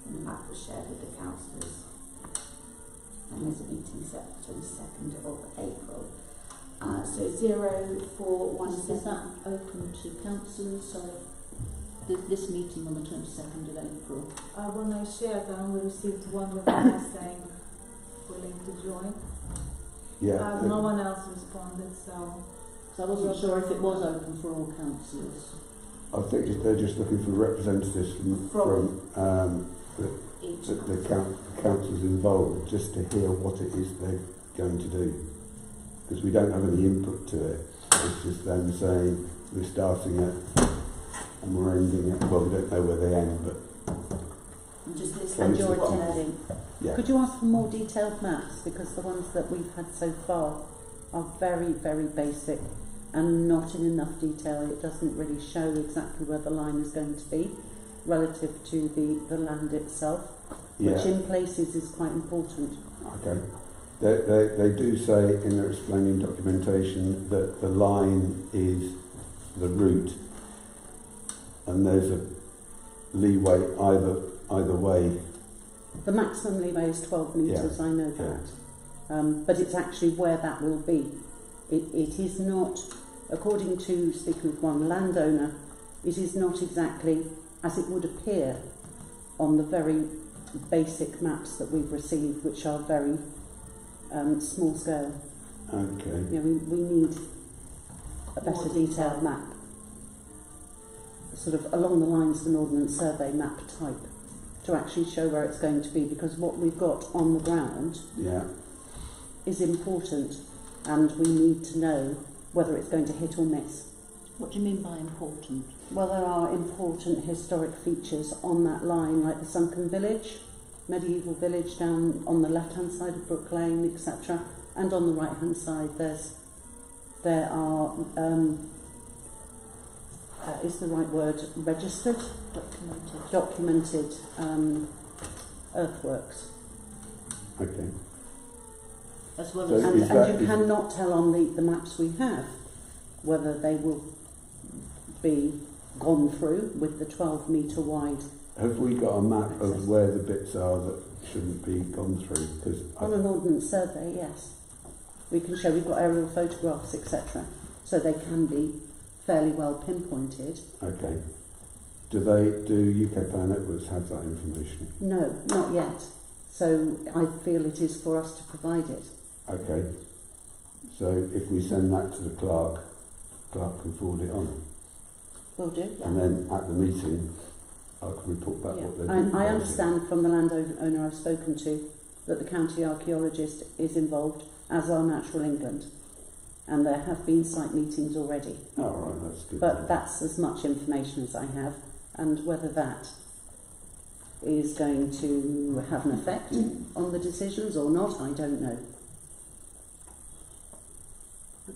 And that was shared with the councillors. And there's a meeting set for 22nd of April. So Is 04178. that open to councillors? So this meeting on the 22nd of April. When I shared them, we received one reply saying willing to join. Yeah, No one else responded, so So I wasn't sure if it was open for all councillors. I think they're just looking for representatives from Each the councils involved, just to hear what it is they're going to do. Because we don't have any input to it. It's just them saying we're starting it and we're ending it. Well, we don't know where they end, but just list And them you're all. attending. yeah. Could you ask for more detailed maps, because the ones that we've had so far are very, very basic and not in enough detail. It doesn't really show exactly where the line is going to be relative to the land itself, which in places is quite important. Okay. They do say in their explaining documentation that the line is the route, and there's a leeway either way. The maximum leeway is 12 metres, I know that. But it's actually where that will be. It is not, according to speaking with one landowner, it is not exactly as it would appear on the very basic maps that we've received, which are very small scale. Okay. You know, we need a better detailed map, sort of along the lines of an ordnance survey map type, to actually show where it's going to be, because what we've got on the ground is important, and we need to know whether it's going to hit or miss. What do you mean by important? Well, there are important historic features on that line, like the sunken village, medieval village down on the left-hand side of Brook Lane, etc. And on the right-hand side, there are, is the right word, registered? Documented earthworks. Okay. As well So as And you cannot tell on the maps we have whether they will be gone through with the 12-metre wide. Have we got a map of where the bits are that shouldn't be gone through? Because On an ordnance survey, yes. We can show, we've got aerial photographs, etc. So they can be fairly well pinpointed. okay. Do UK Power Networks have that information? No, not yet. So I feel it is for us to provide it. Okay. So if we send that to the clerk can forward it on. Will do. And then at the meeting, I can report back what they're doing. I understand from the landowner I've spoken to that the county archaeologist is involved, as are Natural England. And there have been site meetings already. Oh, right, that's good. But that's as much information as I have, and whether that is going to have an effect on the decisions or not, I don't know.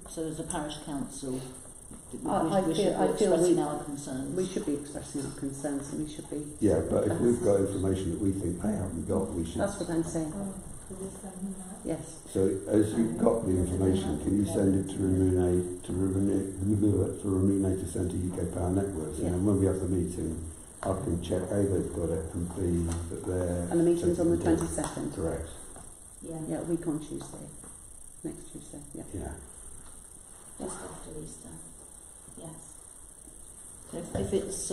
so as a parish council, I we feel- should I be feel expressing we- our concerns. We should be expressing our concerns, and we should be. Yeah, but if we've got information that we think they haven't got, we should. That's what I'm saying. Could you send me that? Yes. So as you've got the information, can you send it to Ramune to send to UK Power Networks? Yeah. And then when we have the meeting, I can check A, they've got it, and B, that they're... And the meeting's on the taking it. 22nd. Correct. Yeah, a week on Tuesday. Next Tuesday, yeah. Yeah. Just after Easter. Yes. If it's As a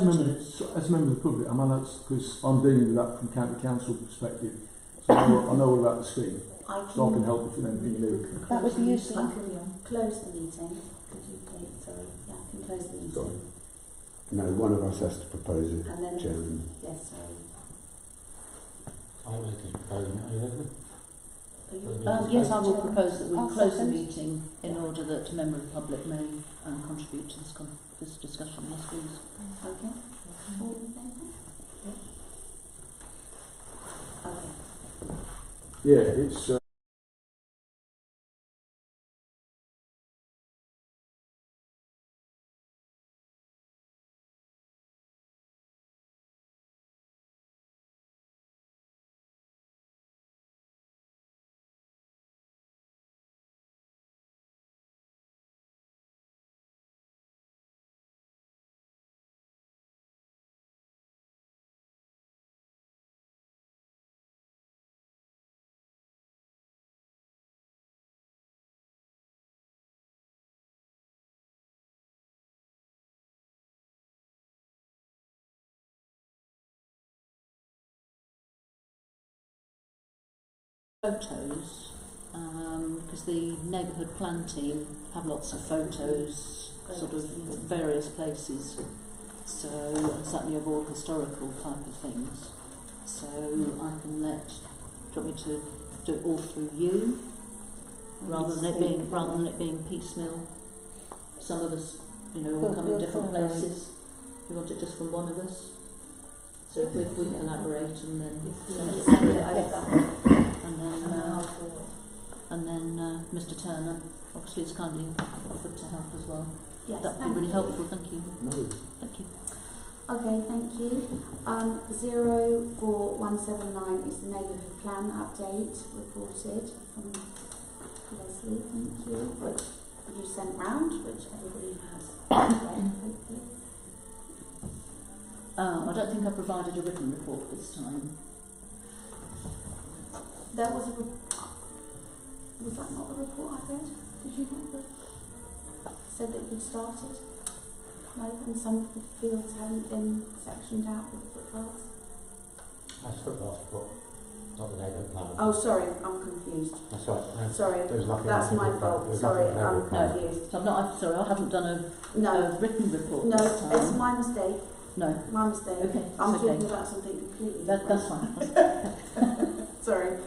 member, photos, as a member of the public, I'm on because I'm dealing with that from county council perspective. So I know all about the scheme, so I can help if there's anything new. That would be useful. I can close the meeting. Could you please? Sorry. Yeah, I can close the Sorry. meeting. No, one of us has to propose it, And then, Chairman. yes, sorry. I was proposing, are you listening? Yes, I will propose that we close the meeting in order that a member of the public may contribute to this discussion. Yes, please. Okay. All in favour? Okay. Yeah, it's photos, because the neighbourhood plan team have lots of photos, sort of various places, so certainly of all historical type of things. So I can do you want me to do it all through you, rather than it being piecemeal? Some of us, all come in different places. You want it just from one of us? So if we collaborate and then Mr. Turner obviously is kindly offered to help as well. Yes, that would be really helpful. Thank you. Thank you. Okay, thank you. 04179 is the neighbourhood plan update reported from Leslie. Thank you. Which you sent round, which everybody has read, hopefully. I don't think I provided a written report this time. There was was that not the report I read? Did you not said that you'd started? No, and some of the fields hadn't been sectioned out with the footpaths? That's footpath report, not the neighbourhood plan. Oh, sorry, I'm confused. That's right. Sorry, that's my fault. Sorry, I'm confused. So I haven't done a written report No, this time. it's my mistake. No. My mistake. Okay, I'm it's talking okay. about something completely That's different. fine. Sorry,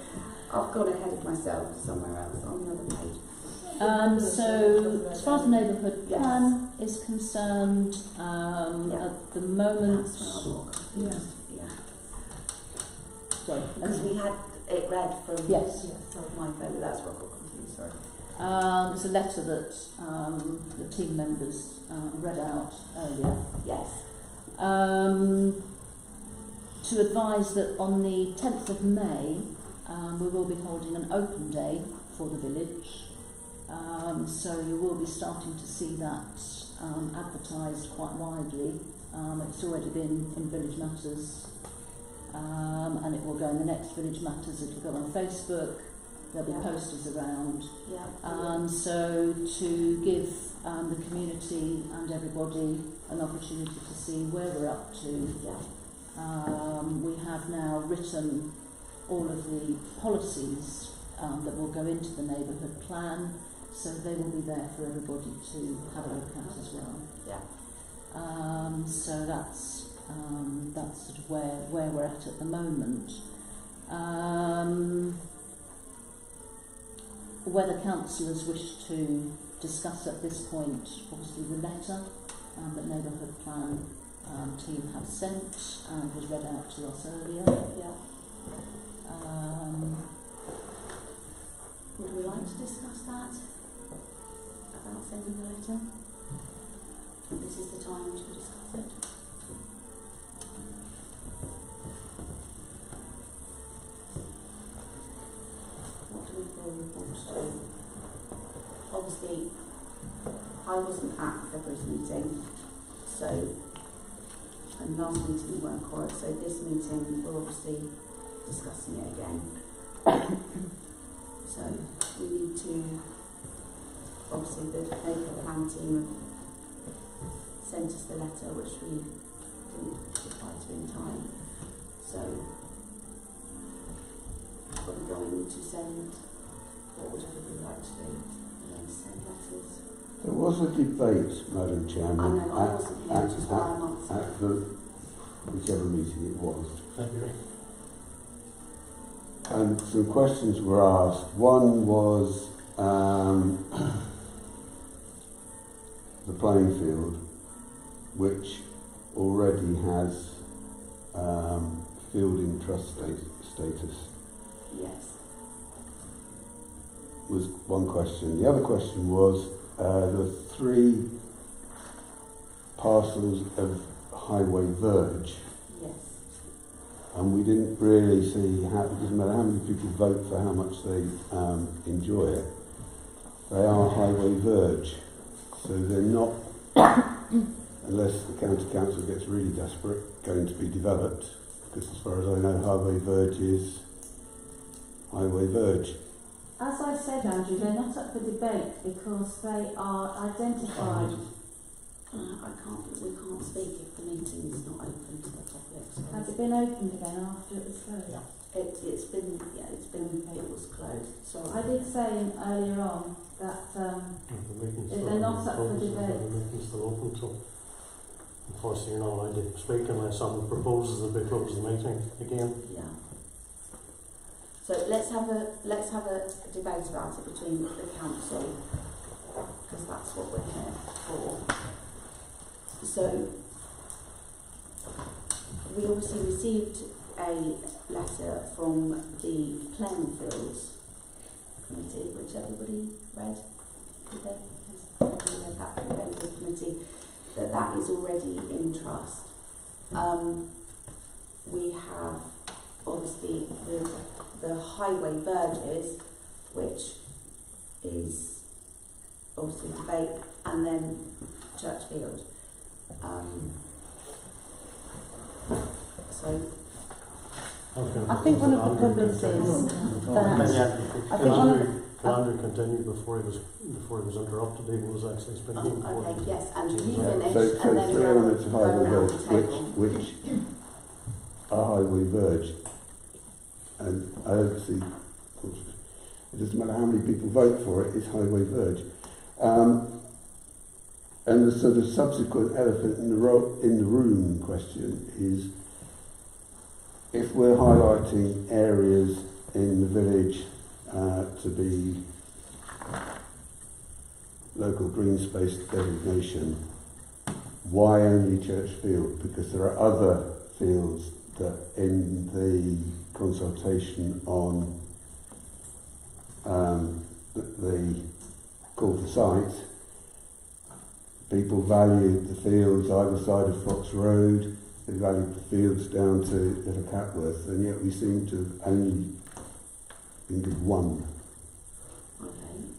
I've gone ahead of myself somewhere else on the other page. So, as far as the neighbourhood plan is concerned, at the moment... Sorry. Because we had it read from my phone, that's what got confused, sorry. There's a letter that the team members read out earlier. Yes. To advise that on the 10th of May we will be holding an open day for the village. So you will be starting to see that advertised quite widely. It's already been in Village Matters, and it will go in the next Village Matters. It will go on Facebook. There'll be posters around. So to give the community and everybody an opportunity to see where we're up to. We have now written all of the policies that will go into the neighbourhood plan, so they will be there for everybody to have a look at as well. So that's sort of where we're at the moment. Whether councillors wish to discuss at this point, obviously the letter that neighbourhood plan team have sent and was read out to us earlier. Would we like to discuss that? About sending the letter? This is the time to discuss it. What do we feel we want to do? Obviously, I wasn't at February's meeting, so, and last meeting we weren't quite, so this meeting we're obviously discussing it again. So we need to, obviously the neighbourhood plan team sent us the letter which we didn't reply to in time. So are we going to send, what would everybody like to do? Are we going to send letters? There was a debate, Madam Chairman, I know, I wasn't here, just by a month. at the whichever meeting it was. February. and some questions were asked. One was the playing field, which already has fielding trust status, Yes. was one question. The other question was the 3 parcels of highway verge, Yes. and we didn't really see how, it doesn't matter how many people vote for how much they enjoy it, they are highway verge, so they're not, unless the county council gets really desperate, going to be developed, because as far as I know, highway verge is highway verge. As I said, Andrew, they're not up for debate because they are identified. We can't speak if the meeting is not open to the public. So Has it been opened again after it was closed? it was closed. Sorry. I did say earlier on that they're not up for debate. The meeting's still open, so unfortunately you're not allowed to speak unless someone proposes that they close the meeting again. Yeah. So let's have a debate about it between the council, because that's what we're here for. So we obviously received a letter from the playing fields committee, which everybody read. Did they? Has everybody read that from the benefit committee? That is already in trust. We have obviously the highway verges, which is obviously debate, and then Churchfield. I think one of the problems is that Can Andrew continue before he was interrupted? He was actually speaking. Okay, yes, and you finish, So and then 3 elements of highway verge, which are highway verge, and I don't see, it doesn't matter how many people vote for it, it's highway verge. And the sort of subsequent elephant in the room question is, if we're highlighting areas in the village to be local green space designation, why only Churchfield? Because there are other fields that in the consultation on the call for sites, people valued the fields either side of Fox Road, they valued the fields down to Little Catworth, and yet we seem to have only been given one,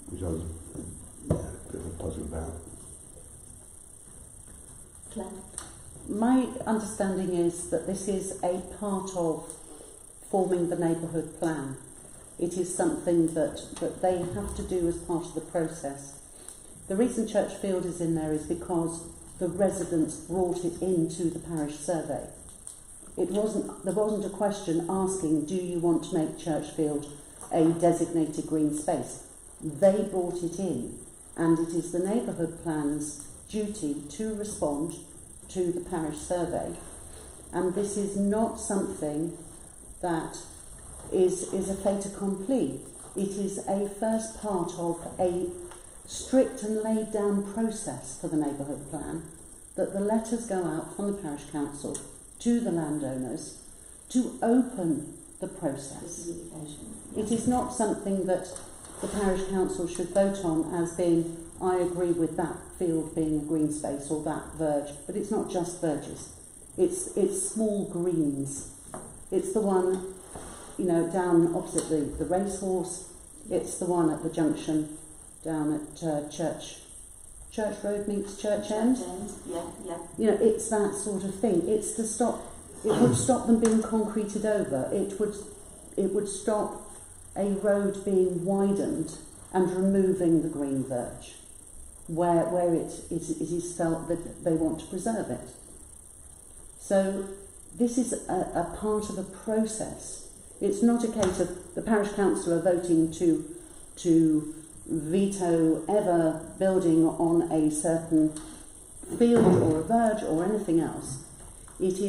which I was a bit of a puzzle about. Claire? My understanding is that this is a part of forming the neighbourhood plan. It is something that they have to do as part of the process. The reason Churchfield is in there is because the residents brought it into the parish survey. There wasn't a question asking, do you want to make Churchfield a designated green space? They brought it in, and it is the neighbourhood plan's duty to respond to the parish survey. And this is not something that is a fait accompli. It is a first part of a strict and laid down process for the neighbourhood plan, that the letters go out from the parish council to the landowners to open the process. It is not something that the parish council should vote on as being, I agree with that field being a green space or that verge, but it's not just verges. It's small greens. It's the one, down opposite the racehorse. It's the one at the junction down at Church Road meets Church End. Yeah. It's that sort of thing. It's to stop. It would stop them being concreted over. It would stop a road being widened and removing the green verge, where it is felt that they want to preserve it. So this is a part of a process. It's not a case of the parish council are voting to veto ever building on a certain field or a verge or anything else. This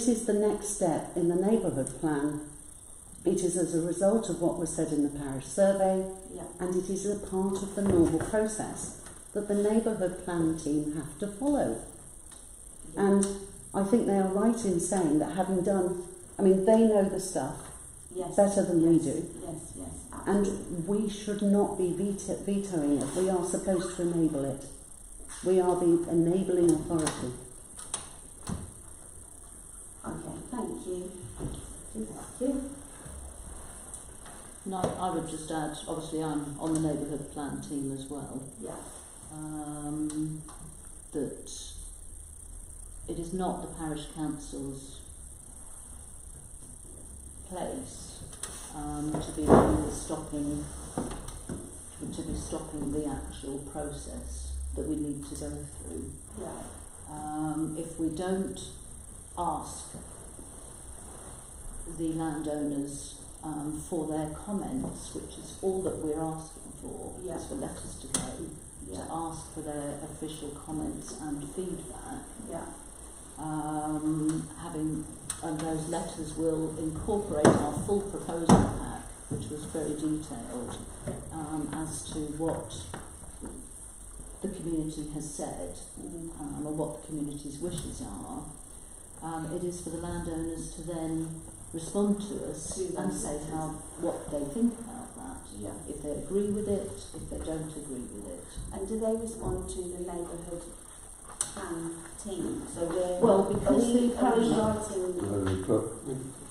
is the next step in the neighbourhood plan It is as a result of what was said in the parish survey, Yeah. and it is a part of the normal process that the neighbourhood plan team have to follow. Yeah. And I think they are right in saying that having done, I mean, they know the stuff Yes. better than we do, Yes, absolutely. and we should not be vetoing it. We are supposed to enable it. We are the enabling authority. Okay, thank you. Thank you. No, I would just add, obviously I'm on the neighbourhood plan team as well, Yeah. that it is not the parish council's place to be stopping the actual process that we need to go through. Yeah. If we don't ask the landowners for their comments, which is all that we're asking for, Yeah. is for letters to go, Yeah. to ask for their official comments and feedback. Yeah. And those letters will incorporate our full proposal pack, which was very detailed, as to what the community has said, and what the community's wishes are. It is for the landowners to then respond to us and say what they think about that. Yeah. If they agree with it, if they don't agree with it. And do they respond to the neighbourhood plan team? So we're Because the parish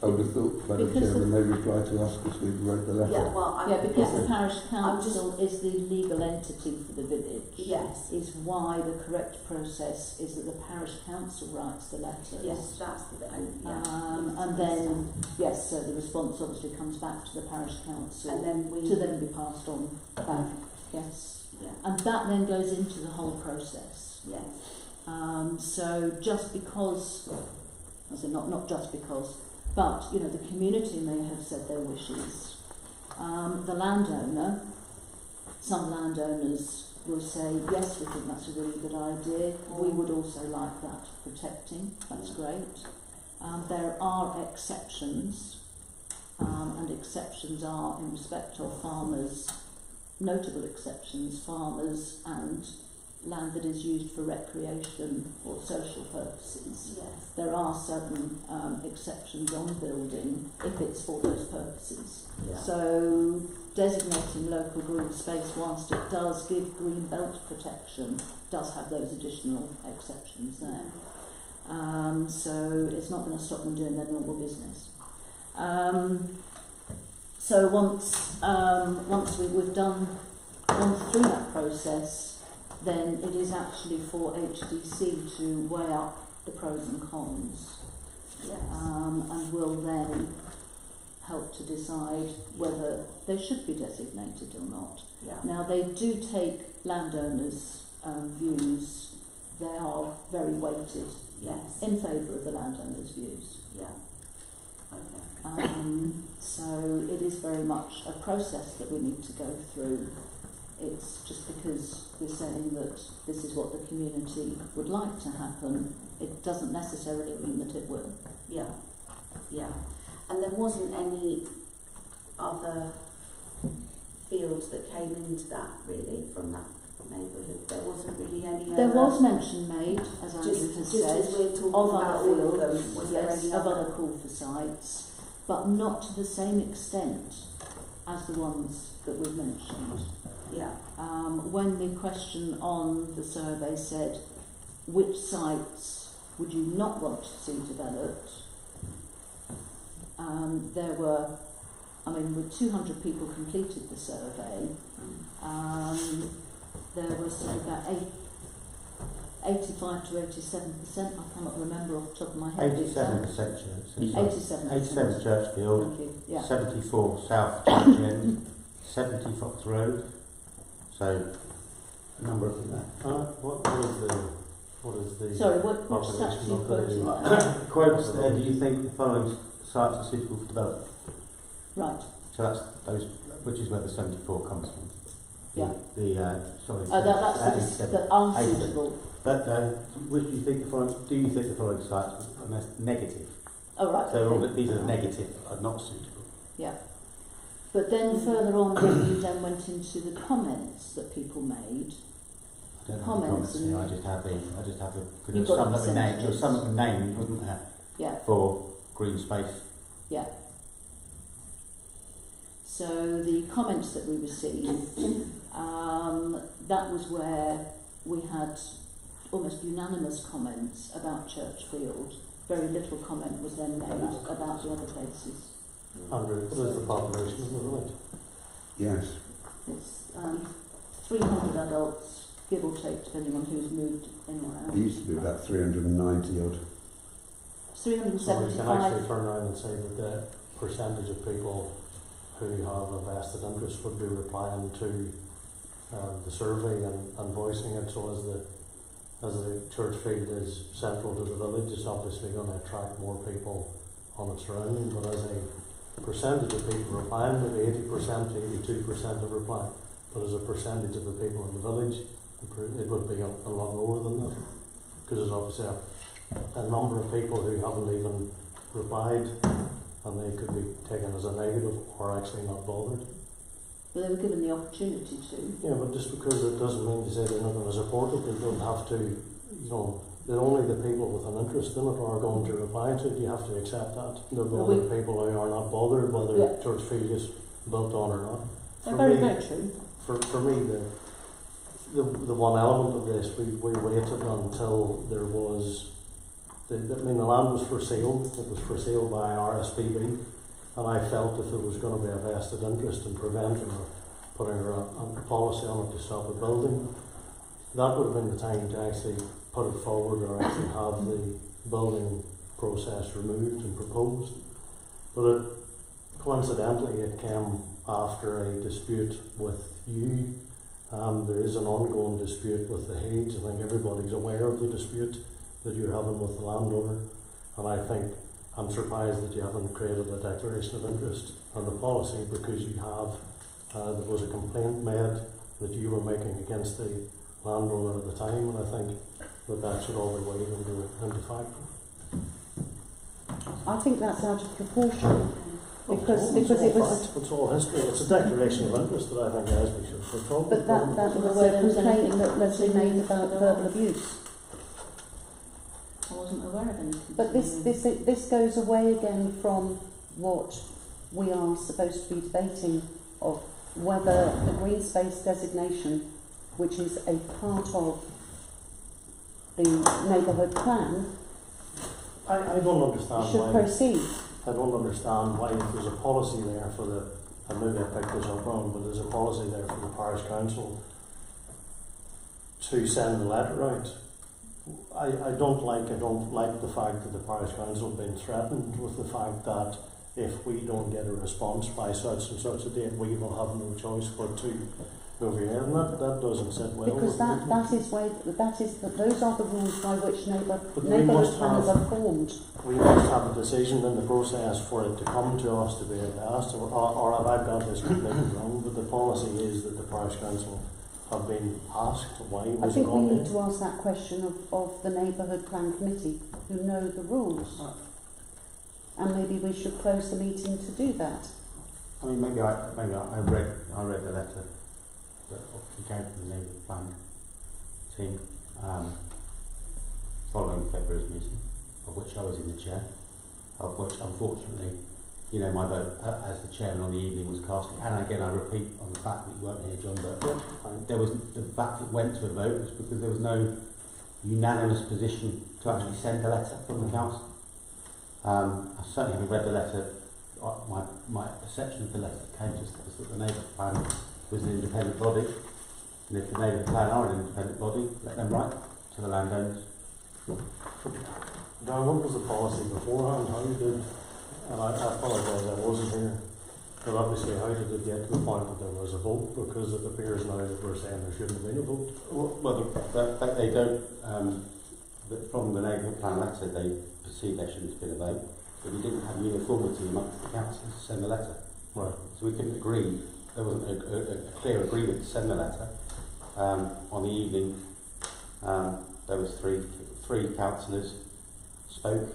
I would have thought, Madam Because Chairman, they reply to us because we wrote the letter. Yeah, well, because the parish council is the legal entity for the village. Yes. Is why the correct process is that the parish council writes the letters. Yes, that's the and then so the response obviously comes back to the parish council, and then to then be passed on back. Yes. Yeah. And that then goes into the whole process. Yes. So just because, I say not just because, but the community may have said their wishes. The landowner, some landowners will say, yes, we think that's a really good idea. We would also like that protecting. That's great. There are exceptions, and exceptions are in respect of farmers, notable exceptions, farmers and land that is used for recreation or social purposes. Yes. There are certain exceptions on building if it's for those purposes. Yeah. So designating local green space, whilst it does give green belt protection, does have those additional exceptions there. So it's not going to stop them doing their normal business. So once we've gone through that process, then it is actually for HDC to weigh up the pros and cons, Yes. and will then help to decide whether they should be designated or not. Yeah. Now they do take landowners' views; they are very weighted Yes. in favour of the landowners' views. Yeah. Okay. So it is very much a process that we need to go through. It's just because we're saying that this is what the community would like to happen, it doesn't necessarily mean that it will. Yeah. Yeah. And there wasn't any other fields that came into that really from that neighbourhood. There wasn't really any. There was mention made, as Andrew has just said, as we're talking of about other all of them. fields, Was there any of other? other call for sites, but not to the same extent as the ones that we've mentioned. Yeah. When the question on the survey said, which sites would you not want to see developed, there were, with 200 people completed the survey, there was about 85 to 87%, I cannot remember off the top of my head. 87% church. 87%. Churchfield, Thank you. Yeah. 74 South Church End, 70 Fox Road. So, a number of that. What is the Sorry, what population stats are you of quoting the there? Quotes there, do you think the following sites are suitable for development? Right. So that's those, which is where the 74 comes from. Yeah. Sorry. That's that are suitable. But which do you think the following sites are negative? Oh, right. So Okay. these are negative, are not suitable. Yeah. But then further on, when you then went into the comments that people made, I don't know comments the and I just have the, because You've there got was some that were named, there was percentages. some that were named, wasn't there, yeah, for green space. yeah. So the comments that we received, that was where we had almost unanimous comments about Churchfield. Very little comment was then made about the other places. Andrew, what is the population of the village? Yes. It's 300 adults, give or take, depending on who's moved in or out. It used to be about 390 odd. So we can 375. actually turn around and say that the percentage of people who have a vested interest would be replying to the survey and voicing it. So as the Churchfield is central to the village, it's obviously going to attract more people on its surrounding. But as a percentage of people replying, maybe 80% to 82% of reply. But as a percentage of the people in the village, it would be a lot lower than that. Because there's obviously a number of people who haven't even replied, and they could be taken as a negative or actually not bothered. But they were given the opportunity to. Yeah, but just because it doesn't mean to say they're not going to support it, they don't have to, you know, that only the people with an interest in it are going to reply to it. You have to accept that. There'll be other people who are not bothered whether Churchfield is built on or not. Very true. For me, the one element of this, we waited until there was, the land was for sale. It was for sale by RSPB, and I felt if there was going to be a vested interest in preventing or putting a policy on it to stop a building, that would have been the time to actually put it forward or actually have the building process removed and proposed. But coincidentally, it came after a dispute with you. There is an ongoing dispute with the Hades. I think everybody's aware of the dispute that you're having with the landowner, and I think I'm surprised that you haven't created a declaration of interest on the policy, because you have. There was a complaint made that you were making against the landowner at the time, and I think that should all be weighed into factor. I think that's out of proportion. Because it was. It's all history. It's a declaration of interest that I think Esby should talk But that was a complaint that Leslie made about verbal abuse. I wasn't aware of anything. But this goes away again from what we are supposed to be debating of whether the green space designation, which is a part of the neighbourhood plan, I don't understand should why. proceed. I don't understand why there's a policy there for the, and maybe I picked this up wrong, but there's a policy there for the parish council to send a letter out. I don't like the fact that the parish council have been threatened with the fact that if we don't get a response by such and such a date, we will have no choice but to go over here, and that doesn't sit well. Because those are the rules by which But neighbourhood plans are formed. We must have a decision in the process for it to come to us to be asked, or have I got this completely wrong? But the policy is that the parish council have been asked why was I think it we on need to ask that question of the neighbourhood plan committee, who know the rules. And maybe we should close the meeting to do that. I mean, maybe I read the letter that came from the neighbourhood plan team following February's meeting, of which I was in the chair, of which unfortunately, you know, my vote as the chairman on the evening was casting. And again, I repeat on the fact that you weren't here, John, but there was the fact it went to a vote was because there was no unanimous position to actually send a letter from the council. I certainly haven't read the letter. My perception of the letter that came to us was that the neighbourhood plan was an independent body, and if the neighbourhood plan are an independent body, let them write to the landowners. Darren, what was the policy beforehand? How did, and I apologise I wasn't here, but obviously how did it get to the point that there was a vote? Because it appears now that we're saying there shouldn't have been a vote. Well, they don't, from the neighbourhood plan letter, they perceive there shouldn't have been a vote, but we didn't have uniformity amongst the councillors to send the letter. Right. So we couldn't agree, there wasn't a clear agreement to send the letter. On the evening, there was three councillors spoke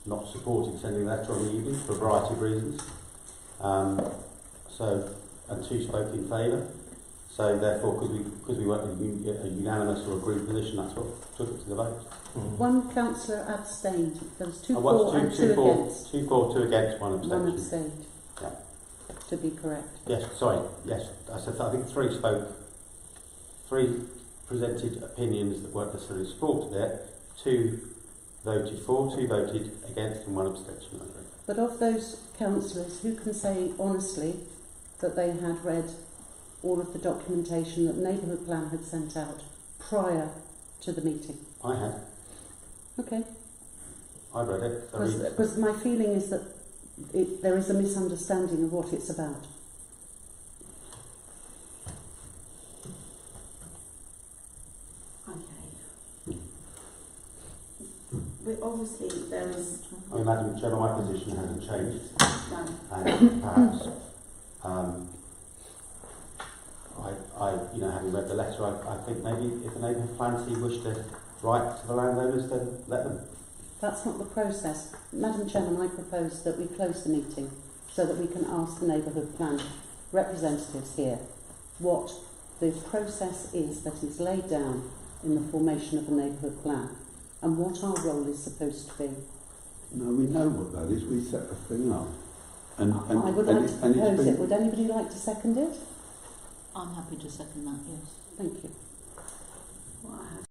not supporting sending a letter on the evening for a variety of reasons. And 2 spoke in favour. So therefore, because we weren't a unanimous or a group position, that's what took it to the vote. One councillor abstained. There was 2 what's for and 2 against. 2 for, 2 against, 1 abstention. 1 abstained. Yeah. To be correct. Yes, sorry, yes. I think 3 spoke. 3 presented opinions that weren't necessarily supported it. 2 voted for, 2 voted against, and 1 abstention. I agree. But of those councillors, who can say honestly that they had read all of the documentation that the Neighbourhood Plan had sent out prior to the meeting? I had. Okay. I read it. Because my feeling is that there is a misunderstanding of what it's about. Okay. But obviously there is... I mean, Madam Chairman, my position hasn't changed. No. And perhaps, having read the letter, I think maybe if the neighbourhood plans he wished to write to the landowners, then let them. That's not the process. Madam Chairman, I propose that we close the meeting so that we can ask the Neighbourhood Plan representatives here what the process is that is laid down in the formation of a Neighbourhood Plan and what our role is supposed to be. No, we know what that is. We set the thing up. And I would like to propose it. Would anybody like to second it? I'm happy to second that, yes. Thank you. Well, I have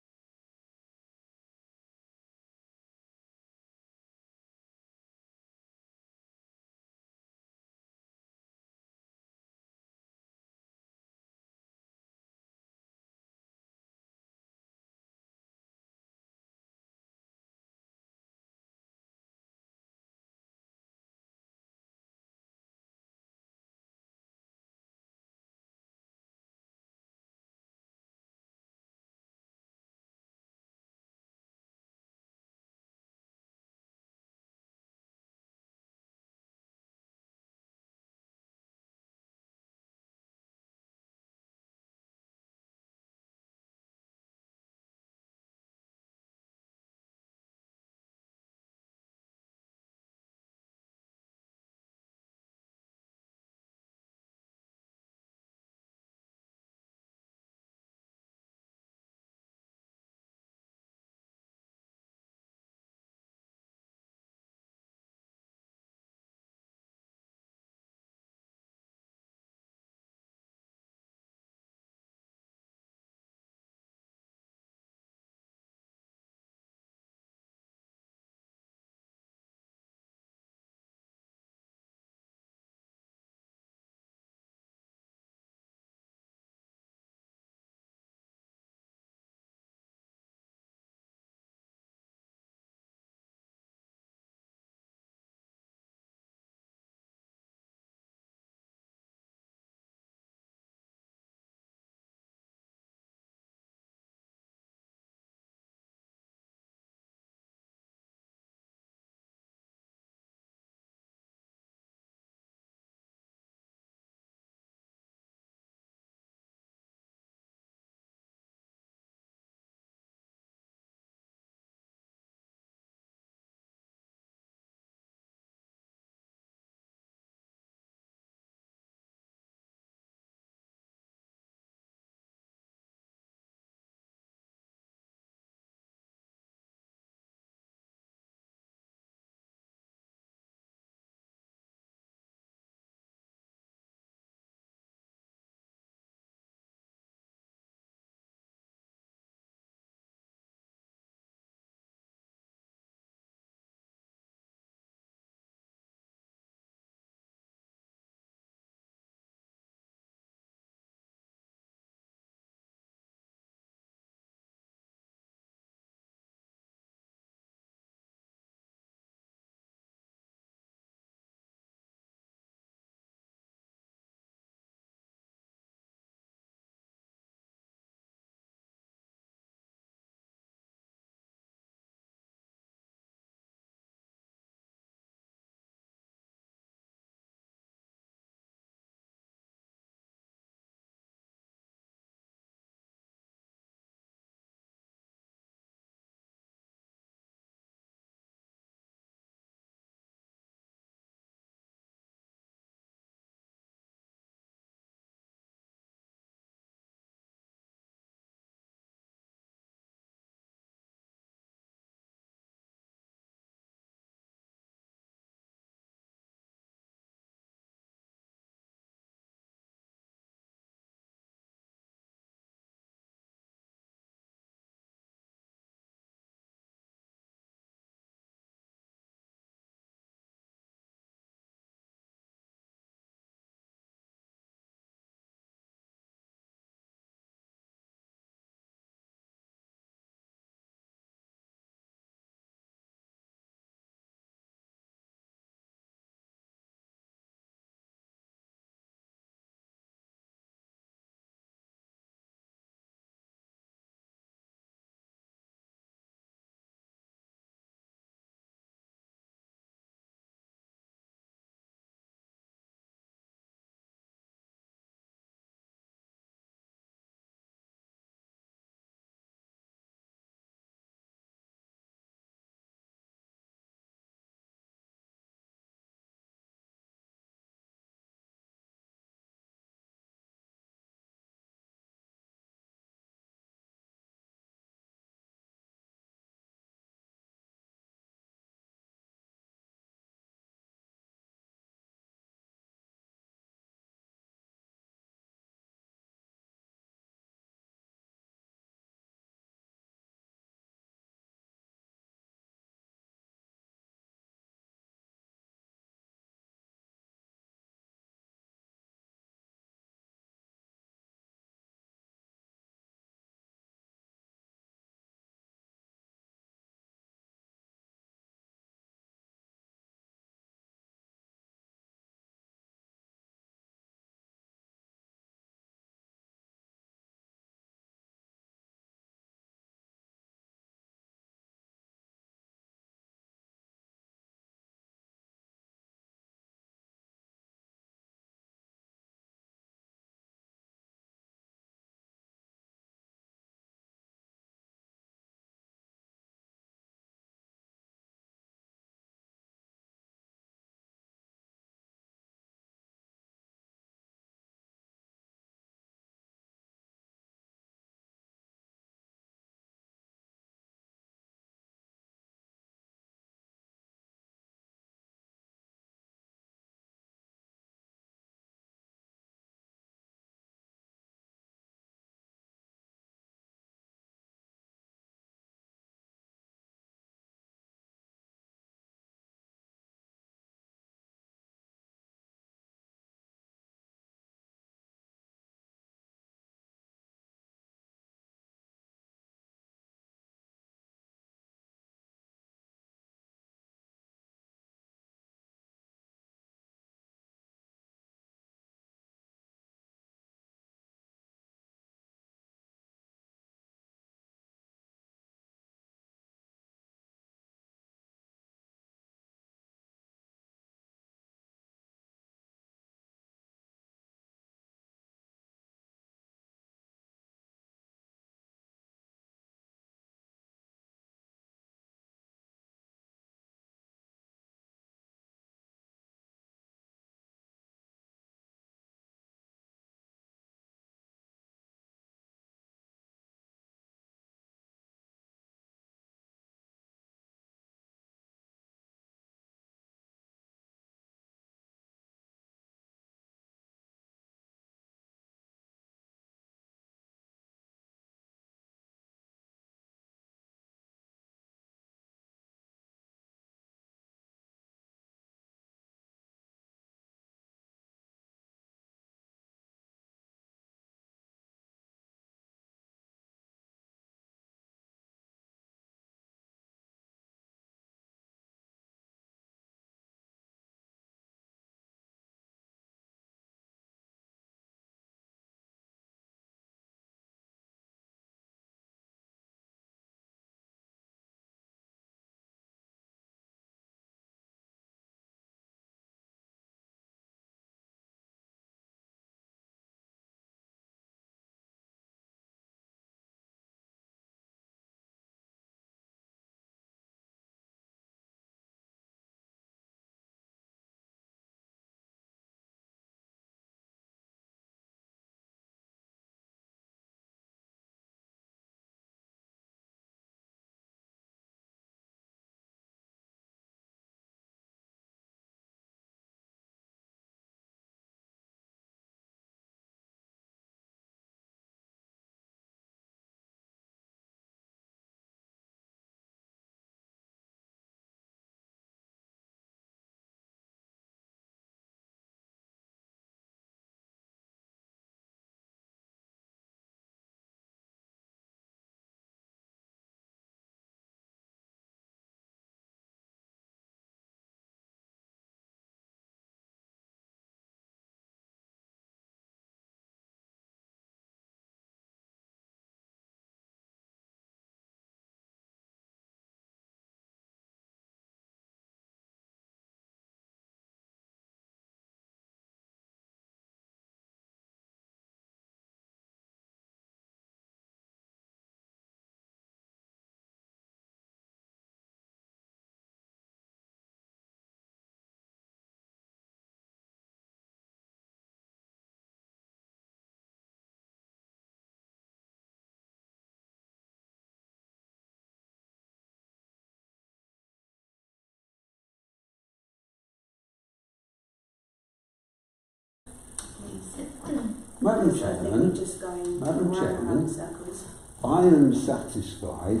Madam Because I think Chairman, we're just going Madam round and Chairman, round in circles. I am satisfied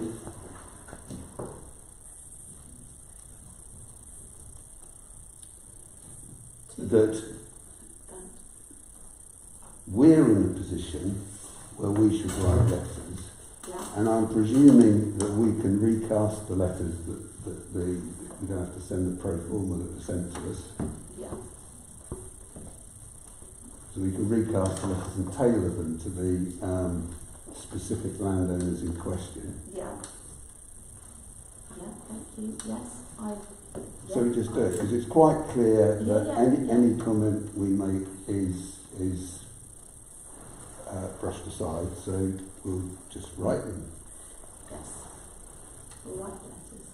that we're in a position where we should write letters, Yeah. and I'm presuming that we can recast the letters that we don't have to send the pro forma that were sent to us. Yeah. So we can recast the letters and tailor them to the specific landowners in question. Yeah. Yeah, thank you. Yes, So we just do it, because it's quite clear that Yeah. any comment we make is brushed aside, so we'll just write them. Yes. We'll write letters.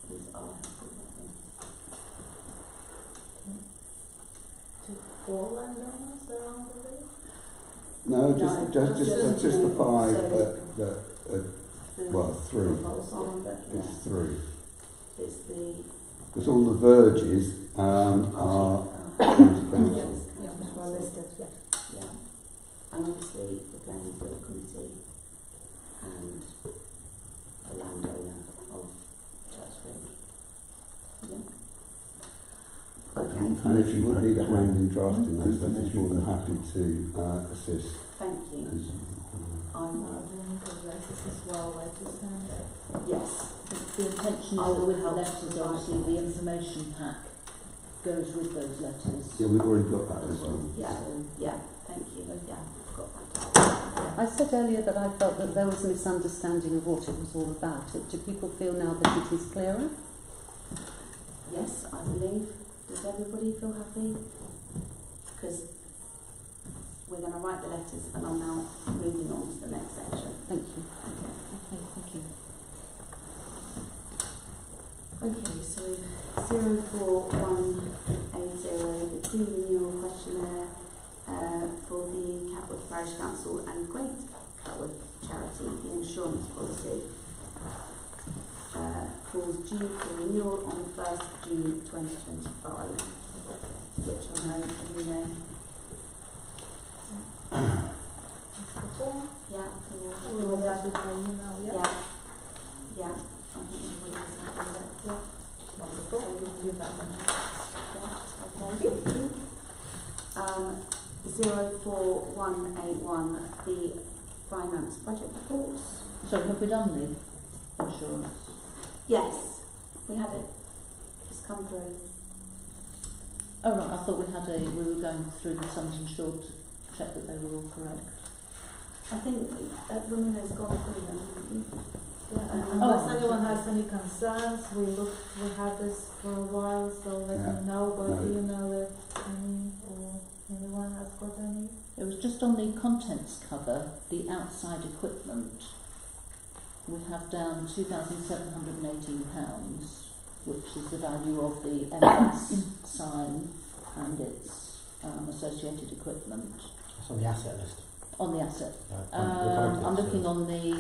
These are helpful letters. To all landowners around the village? No, No, just the five so that well, three. Yeah. It's three. It's the Because all the verges are county council. well listed, yeah. And obviously the planning board committee and the landowner of Chatsworth. Yeah. Okay. And if you would need a hand in drafting those letters, more than happy to assist. Thank you. I'm As well, where to send it. yes. The intention is I that will with the help letters, provide obviously, the information pack goes with those letters. Yeah, we've already got that as well. Yeah. So, Yeah. Thank you. Yeah. Got that. I said earlier that I felt that there was a misunderstanding of what it was all about. Do people feel now that it is clearer? Yes, I believe. Does everybody feel happy? Because we're going to write the letters, and I'm now moving on to the next section. Thank you. okay, thank you. Okay, so 04180, the pre-renewal questionnaire for the Catworth Parish Council and Great Catworth Charity, the insurance policy, falls due for renewal on the 1st of June 2025, which I know you know. Yeah, Will that be by email? yeah. Yeah. I think everybody's happy with that. Yeah. Wonderful. We'll do that one. Okay. 04181, the finance budget reports. So have we done the insurance? Yes, we had it. It's come through. Oh right, I thought we were going through the sums insured to check that they were all correct. I think women has gone through them. Yeah, and Oh. unless anyone has any concerns, we had this for a while, so let me know by email if any or anyone has got any. It was just on the contents cover, the outside equipment. We have down £2,718, which is the value of the MS sign and its associated equipment. It's on the asset list. On the asset. The I'm looking on the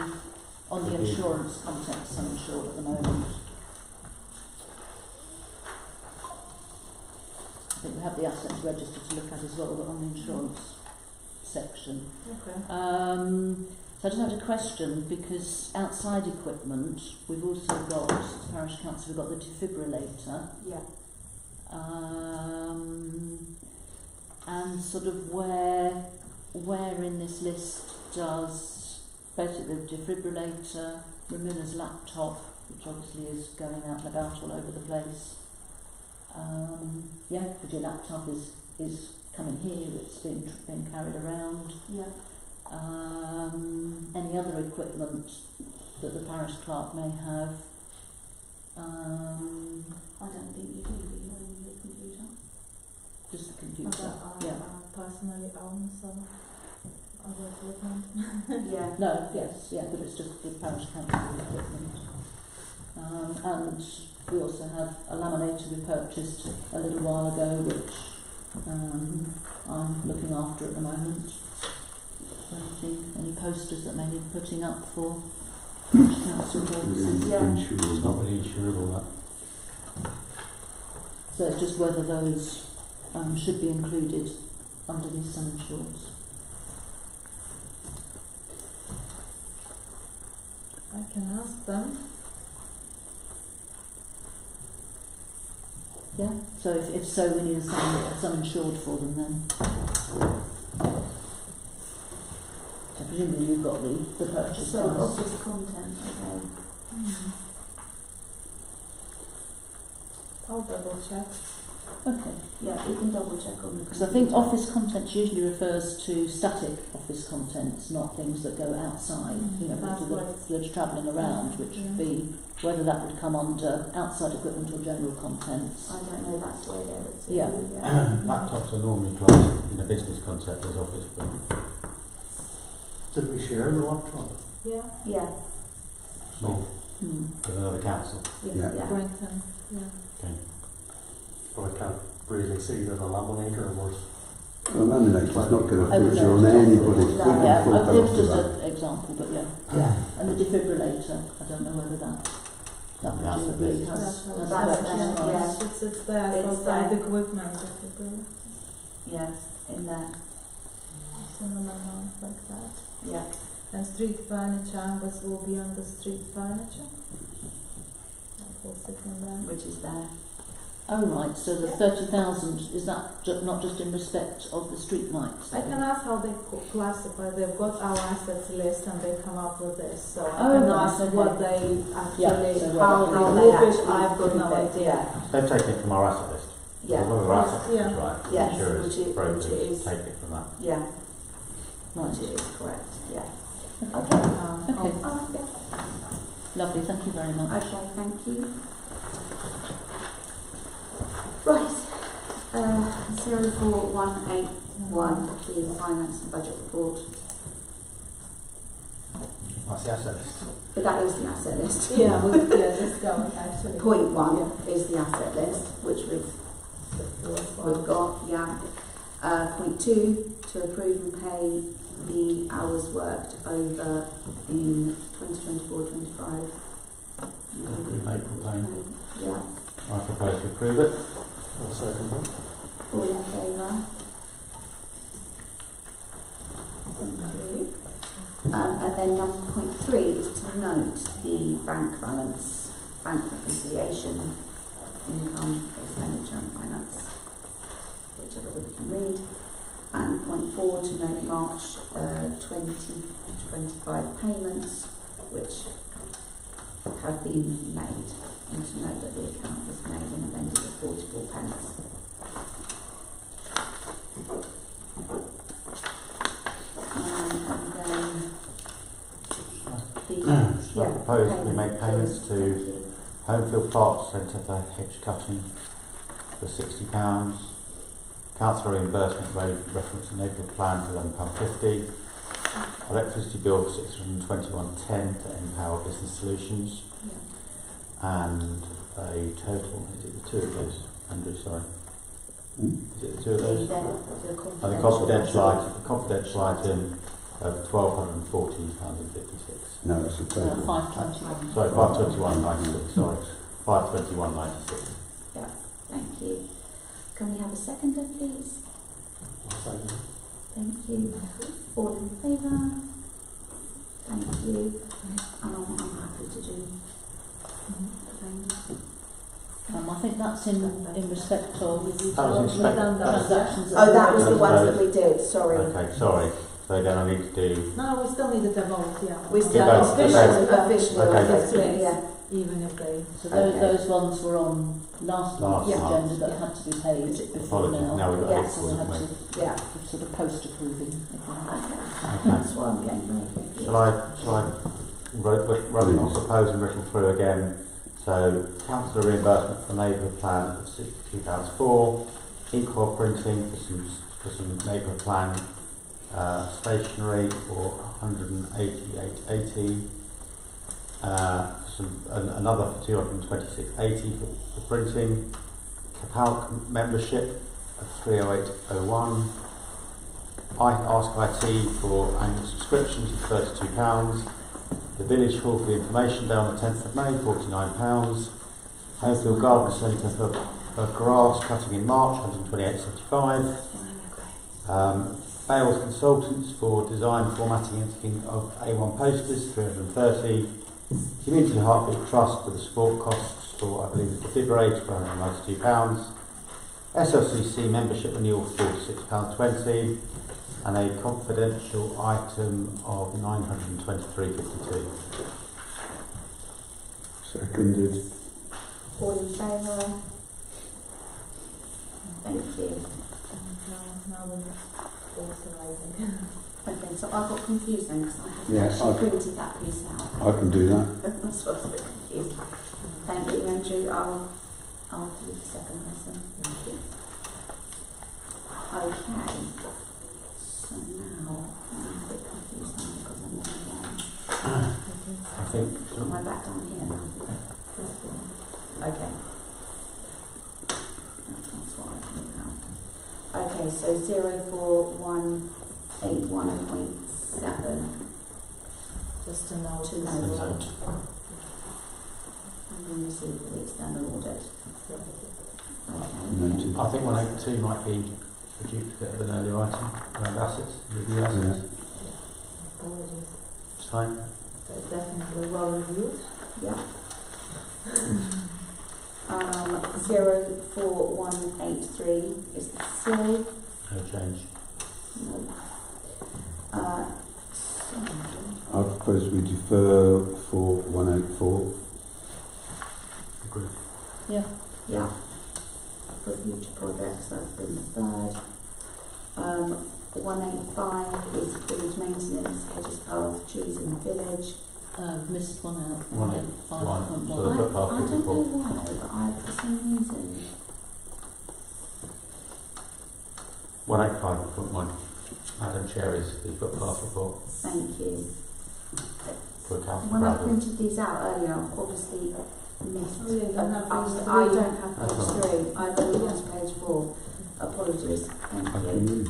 insurance contents sum insured at the moment. I think we have the assets registered to look at as well, but on the insurance section. Okay. So I just had a question, because outside equipment, we've also got, as Parish Council, we've got the defibrillator. Yeah. And sort of where in this list does basically the defibrillator, Ramina's laptop, which obviously is going out and about all over the place. Yeah, because your laptop is coming here, it's being carried around. Yeah. Any other equipment that the parish clerk may have. I don't think you do on your computer. Just the computer. I Yeah. personally own some other equipment. Yeah. No, yes, yeah, but it's just the parish council equipment. And we also have a laminator we purchased a little while ago, which I'm looking after at the moment. Any posters that may need putting up for parish council purposes. Yeah. It's not really insurable, that. So it's just whether those should be included under these sum insureds? I can ask them. Yeah. So if so, we need a sum insured for them then. So presumably you've got the purchase So price. office content, okay. I'll double check. Okay. Yeah, we can double check on the Because I think office contents usually refers to static office contents, not things that go outside, you know, That's that's travelling around, which would be whether that would come under outside equipment or general contents. I don't know, that's where they're at. Yeah. Laptops are normally classed in a business concept as office equipment. Did we share the laptop? Yeah. Yeah. So, with another council. Yeah. Brenton. Yeah. Okay. But I can't really see that a laminator was. Well, laminator's not going to I would feature know. on anybody's. No. We can Yeah, talk I've after used as that. an example, but yeah. And the defibrillator, I don't know whether that presumably has That's a that's purchase there, price. yeah. It's there. It's Outside there. equipment. Yeah, in there. Similar amount like that. Yeah. And street furniture, Angus will be under street furniture. That will sit in there. Which is there. Oh right, so the 30,000, is that not just in respect of the street lights? I can ask how they classify. They've got our assets list and they come up with this. So I Oh, can right, ask okay. what they actually, Yeah, so how what they they move it. actually I've got no move it, idea. They've taken it from our asset list. Yeah. As long as our asset list Yeah. is right, Yes, insurers, which it brokers is. take it from that. Yeah. Right. Which is correct. Yeah. Okay. Okay. Oh, yeah. Lovely, thank you very much. Okay, thank you. Right. 04181, the finance and budget report. That's the asset list. But that is the asset list. Yeah, just go actually. Point one is the asset list, which we've got, yeah. Point two, to approve and pay the hours worked over in 2024-25. April payment. Yeah. I propose to approve it. I'll second that. All in favour? Thank you. And then number point three is to note the bank balance, bank reconciliation, income, expenditure and finance, which everybody can read. And point four, to note March 2025 payments, which have been made, and to note that the account was made and amended at 44 pence. And then I propose we make payments to Homefield Park Centre for hedge cutting for £60. Council reimbursement road reference and neighbourhood plan for £11.50. Electricity bill for £621.10 to Empower Business Solutions. And a total, is it the two of those, Andrew, sorry? Is it the two of those? And the confidential item of £1,214.56. No, it's a total. 521. Sorry, 521.96, sorry. 521.96. Yeah, thank you. Can we have a seconder, please? I'll second it. Thank you. All in favour? Thank you. And I'm happy to do things. I think that's in respect of That was in respect- transactions. Oh, that was the That's ones those. that we did, sorry. Okay, sorry. So then I need to do. No, we still needed the vote, yeah. We Yeah, still vote, officially, okay. officially, yeah. Even if they... So Okay. those ones were on last month's Last agenda month. that had to be paid before Apologies, now. now we've got Yes, it, So we had haven't we? to Yeah. sort of post approving. If you like. Okay. That's what I'm getting ready. Shall I run propose and written through again? So, council reimbursement for neighbourhood plan of £62.04, inkwell printing for some neighbourhood plan stationery for £188.80, another for £226.80 for printing, Capalc membership of £308.01, Ask IT for annual subscriptions of £32, the village hall for the information day on the 10th of May, £49, Homefield Garden Centre for grass cutting in March, £128.75, Bales Consultants for design, formatting and ticking of A1 posters, 330. Community Heartbeat Trust for the support costs for, I believe, the defibrillator for £192. SLCC membership renewal for £46.20. And a confidential item of £923.52. Seconded. All in favour? Thank you. Now we're authorising. Okay, so I got confused then because I Yeah, actually printed that piece out. I can do that. That's what I was a bit confused. Thank you, Andrew. I'll do the second person. Thank you. Okay. So now I'm a bit confused now because I'm on again. I think Am I back down here now? Okay. That's what I think now. Okay, so 04181.7. Just to know To note. And then receive the external audit. Okay. Noted. I think 182 might be a duplicate of an earlier item around assets, review assets. Apologies. It's fine. So definitely well reviewed. Yeah. 04183 is silly. No change. No. So, I propose we defer for 184. Agreed. yeah. For future projects, that's been the third. 185 is village maintenance, hedges, paths, trees in the village. Missed one out. 185.1. So the I footpath don't know report. why, but for some reason. 185.1. Madam Chair is the footpath report Thank you. for Council When I Bradley. printed these out earlier, I obviously missed. Oh, you don't have I page don't three. have That's page all right. 3. I've only got page 4. Apologies. Thank you.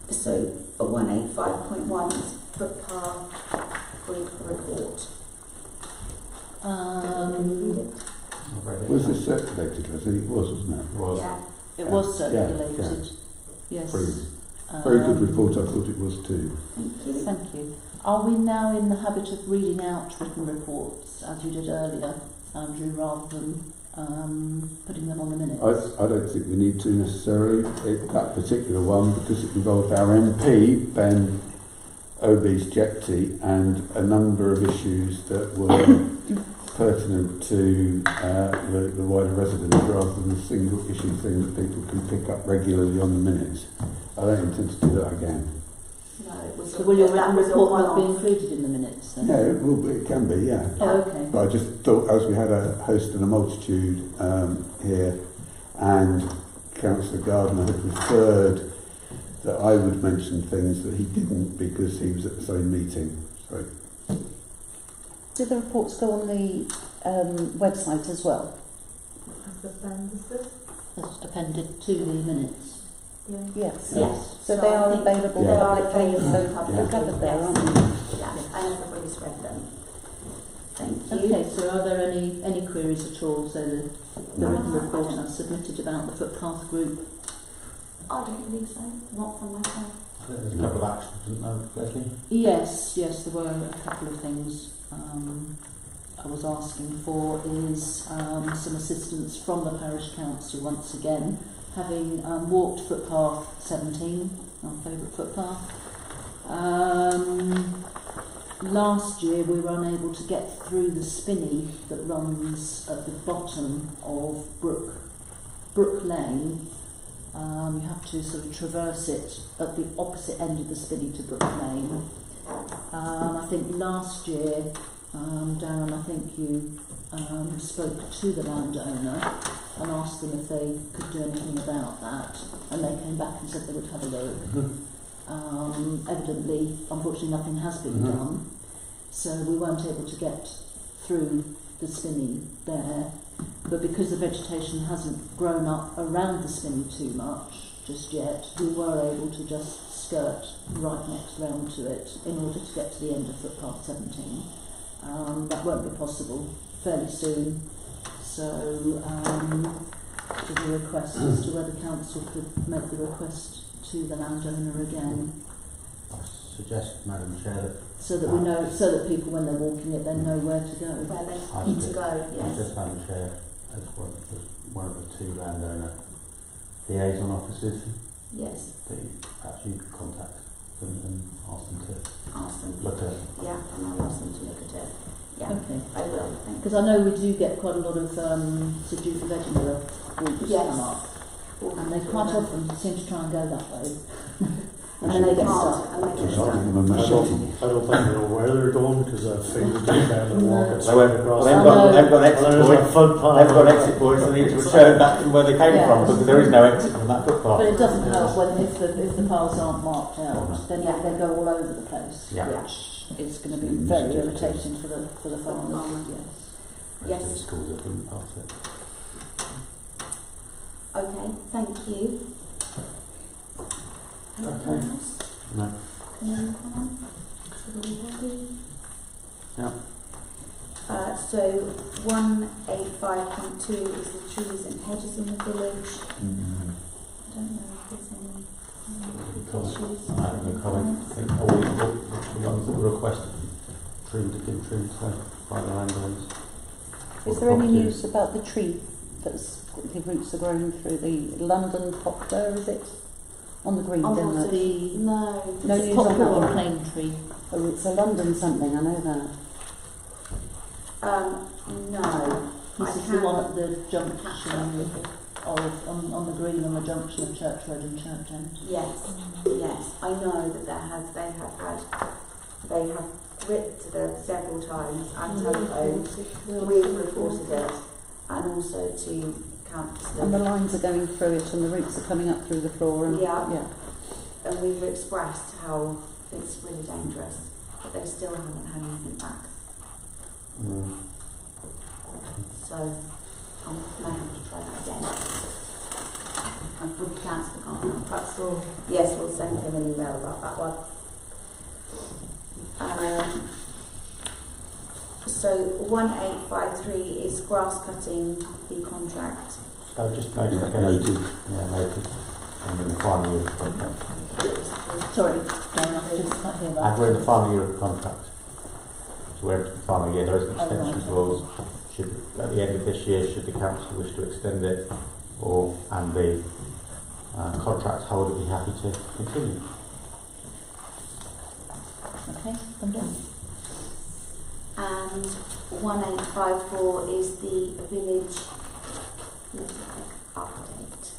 So 185.1 is footpath group report. Read it. I've read it. Was this circulated? I think it was, wasn't it? Was. Yeah. It Yeah. was Yeah, circulated. Yes. Brilliant. Very good report, I thought it was too. Thank you. Thank you. Are we now in the habit of reading out written reports, as you did earlier, Andrew, rather than putting them on the minutes? I don't think we need to necessarily, that particular one, because it involved our MP, Ben Obies-Jepti, and a number of issues that were pertinent to the wider residents rather than a single issue thing that people can pick up regularly on the minutes. I don't intend to do that again. No, it was So will your that written was a report not be one-off. included in the minutes then? No, it can be, yeah. Oh, okay. But I just thought, as we had a host and a multitude here, and Councillor Gardner had referred that I would mention things that he didn't because he was at the same meeting. So Do the reports go on the website as well? As appendices? As appended to the minutes. Yeah. Yes. Yes. So they are I think available Yeah. publicly, so Yeah. they're covered there, aren't they? Yeah, and everybody's read them. Thank you. Okay, so are there any queries at all? So the No. written report I've submitted about the footpath group. I don't believe so. Not from myself. I think there's a couple of actions, isn't there, Leslie? Yes, there were a couple of things I was asking for is some assistance from the Parish Council once again, having walked footpath 17, our favourite footpath. Last year we were unable to get through the spinney that runs at the bottom of Brook Lane. You have to sort of traverse it at the opposite end of the spinney to Brook Lane. I think last year, Darren, I think you spoke to the landowner and asked them if they could do anything about that, and they came back and said they would have a look. Evidently, unfortunately, nothing has been done, so we weren't able to get through the spinney there. But because the vegetation hasn't grown up around the spinney too much just yet, we were able to just skirt right next round to it in order to get to the end of footpath 17. That won't be possible fairly soon. So to the request as to whether council could make the request to the landowner again, I suggest, Madam Chair, that so that we know, so that people when they're walking it, they know where to go. Where they I need to would- go, I yes. suggest, Madam Chair, as one of the two landowner liaison officers, Yes, that perhaps you could contact them and ask them to ask them. look at. Yeah, and I'll ask them to look at it. Yeah, Okay. I will. Thank you. Because I know we do get quite a lot of subdued vegetable groups Yes. come up, All and they kinds of quite them. often seem to try and go that way. And then they get can't, stuck. and they get Just stuck. give them a I machete. don't think they know where they're going because I've seen them just down and walk They won't, across. they've got exit There's points. a footpath. They've got exit points. They need to return back to where they came Yeah. from because there is no exit from that footpath. But it doesn't help when if the paths aren't marked out, then Yeah. they go all over the place, Yeah. which is going to be very irritating for the farmers. Yes. Yes. The schools that wouldn't pass it. Okay, thank you. Anything Okay. else? No. Anyone come on? Everybody happy? Yeah. So 185.2 is the trees and hedges in the village. I don't know if there's any issues. I have no comment. I think all the ones that were requested trimmed have been trimmed by the landowners. Is there any news about the tree that's the roots are growing through the London poplar? Is it on the green? Oh, in what's the, it? No. No It's news on that popular one. plane tree. Oh, it's a London something. I know that. No. This is the one at the junction of on the green on the junction of Church Road and Church End. Yes, yes. I know that they have written to them several times and telephoned. We've reported it, and also to council. And the lines are going through it, and the roots are coming up through the floor. And Yeah. And we've expressed how it's really dangerous, but they still haven't had anything back. So I may have to try that again. And with the council, perhaps yes, we'll send him an email about that one. So 1853 is grass cutting the contract. So just notification. Yeah, noted. And in the final year of the contract. Sorry, Darren, I just can't hear And that. we're in the final year of the contract. So we're in the final year. There is an Oh, right. extension clause. Should, at the end of this year, should the council wish to extend it, and the contract holder be happy to continue. Okay, I'm done. And 1854 is the village update.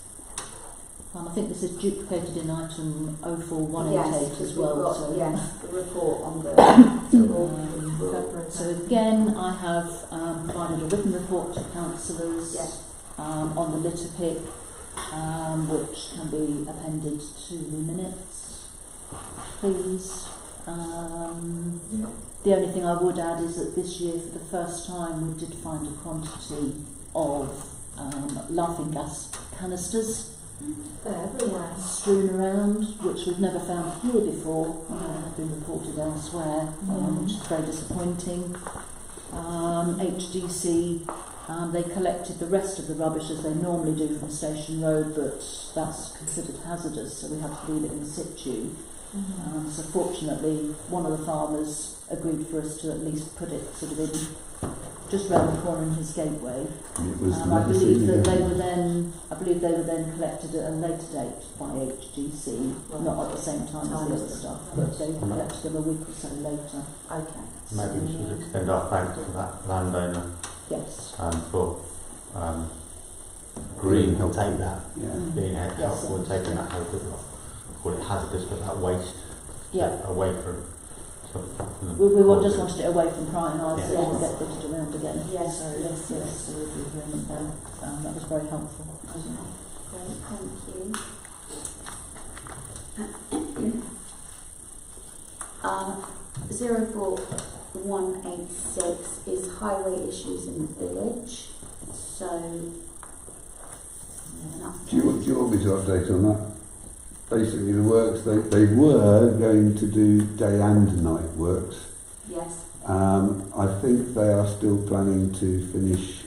I think this is duplicated in item 04188 Yes, as we've well. got, So, yes, the report on the so again, I have provided a written report to councillors Yes. on the litter pick, which can be appended to the minutes, please. The only thing I would add is that this year, for the first time, we did find a quantity of laughing gas canisters strewn around, which we've never found here before, have been reported elsewhere, which is very disappointing. HDC, they collected the rest of the rubbish as they normally do from Station Road, but that's considered hazardous, so we have to leave it in situ. So fortunately, one of the farmers agreed for us to at least put it sort of in just round the corner in his gateway. It was I never believe seen that again. they were then collected at a later date by HGC, not at the same time as the other stuff, but they collected them a week or so later. Okay. Maybe we should extend our thanks to that landowner Yes. for agreeing he'll take that, Yeah. being helpful and taking that whole bit of, call it hazardous, but that waste away from. Just wanted it away from prying eyes, so it Yes. didn't get fitted around again. Yes, So, yes, yes. so we'd agreement there. That was very helpful. Great, thank you. 04186 is highway issues in the village. So, Do you want me to update on that? Basically, the works, they were going to do day and night works. yes, I think they are still planning to finish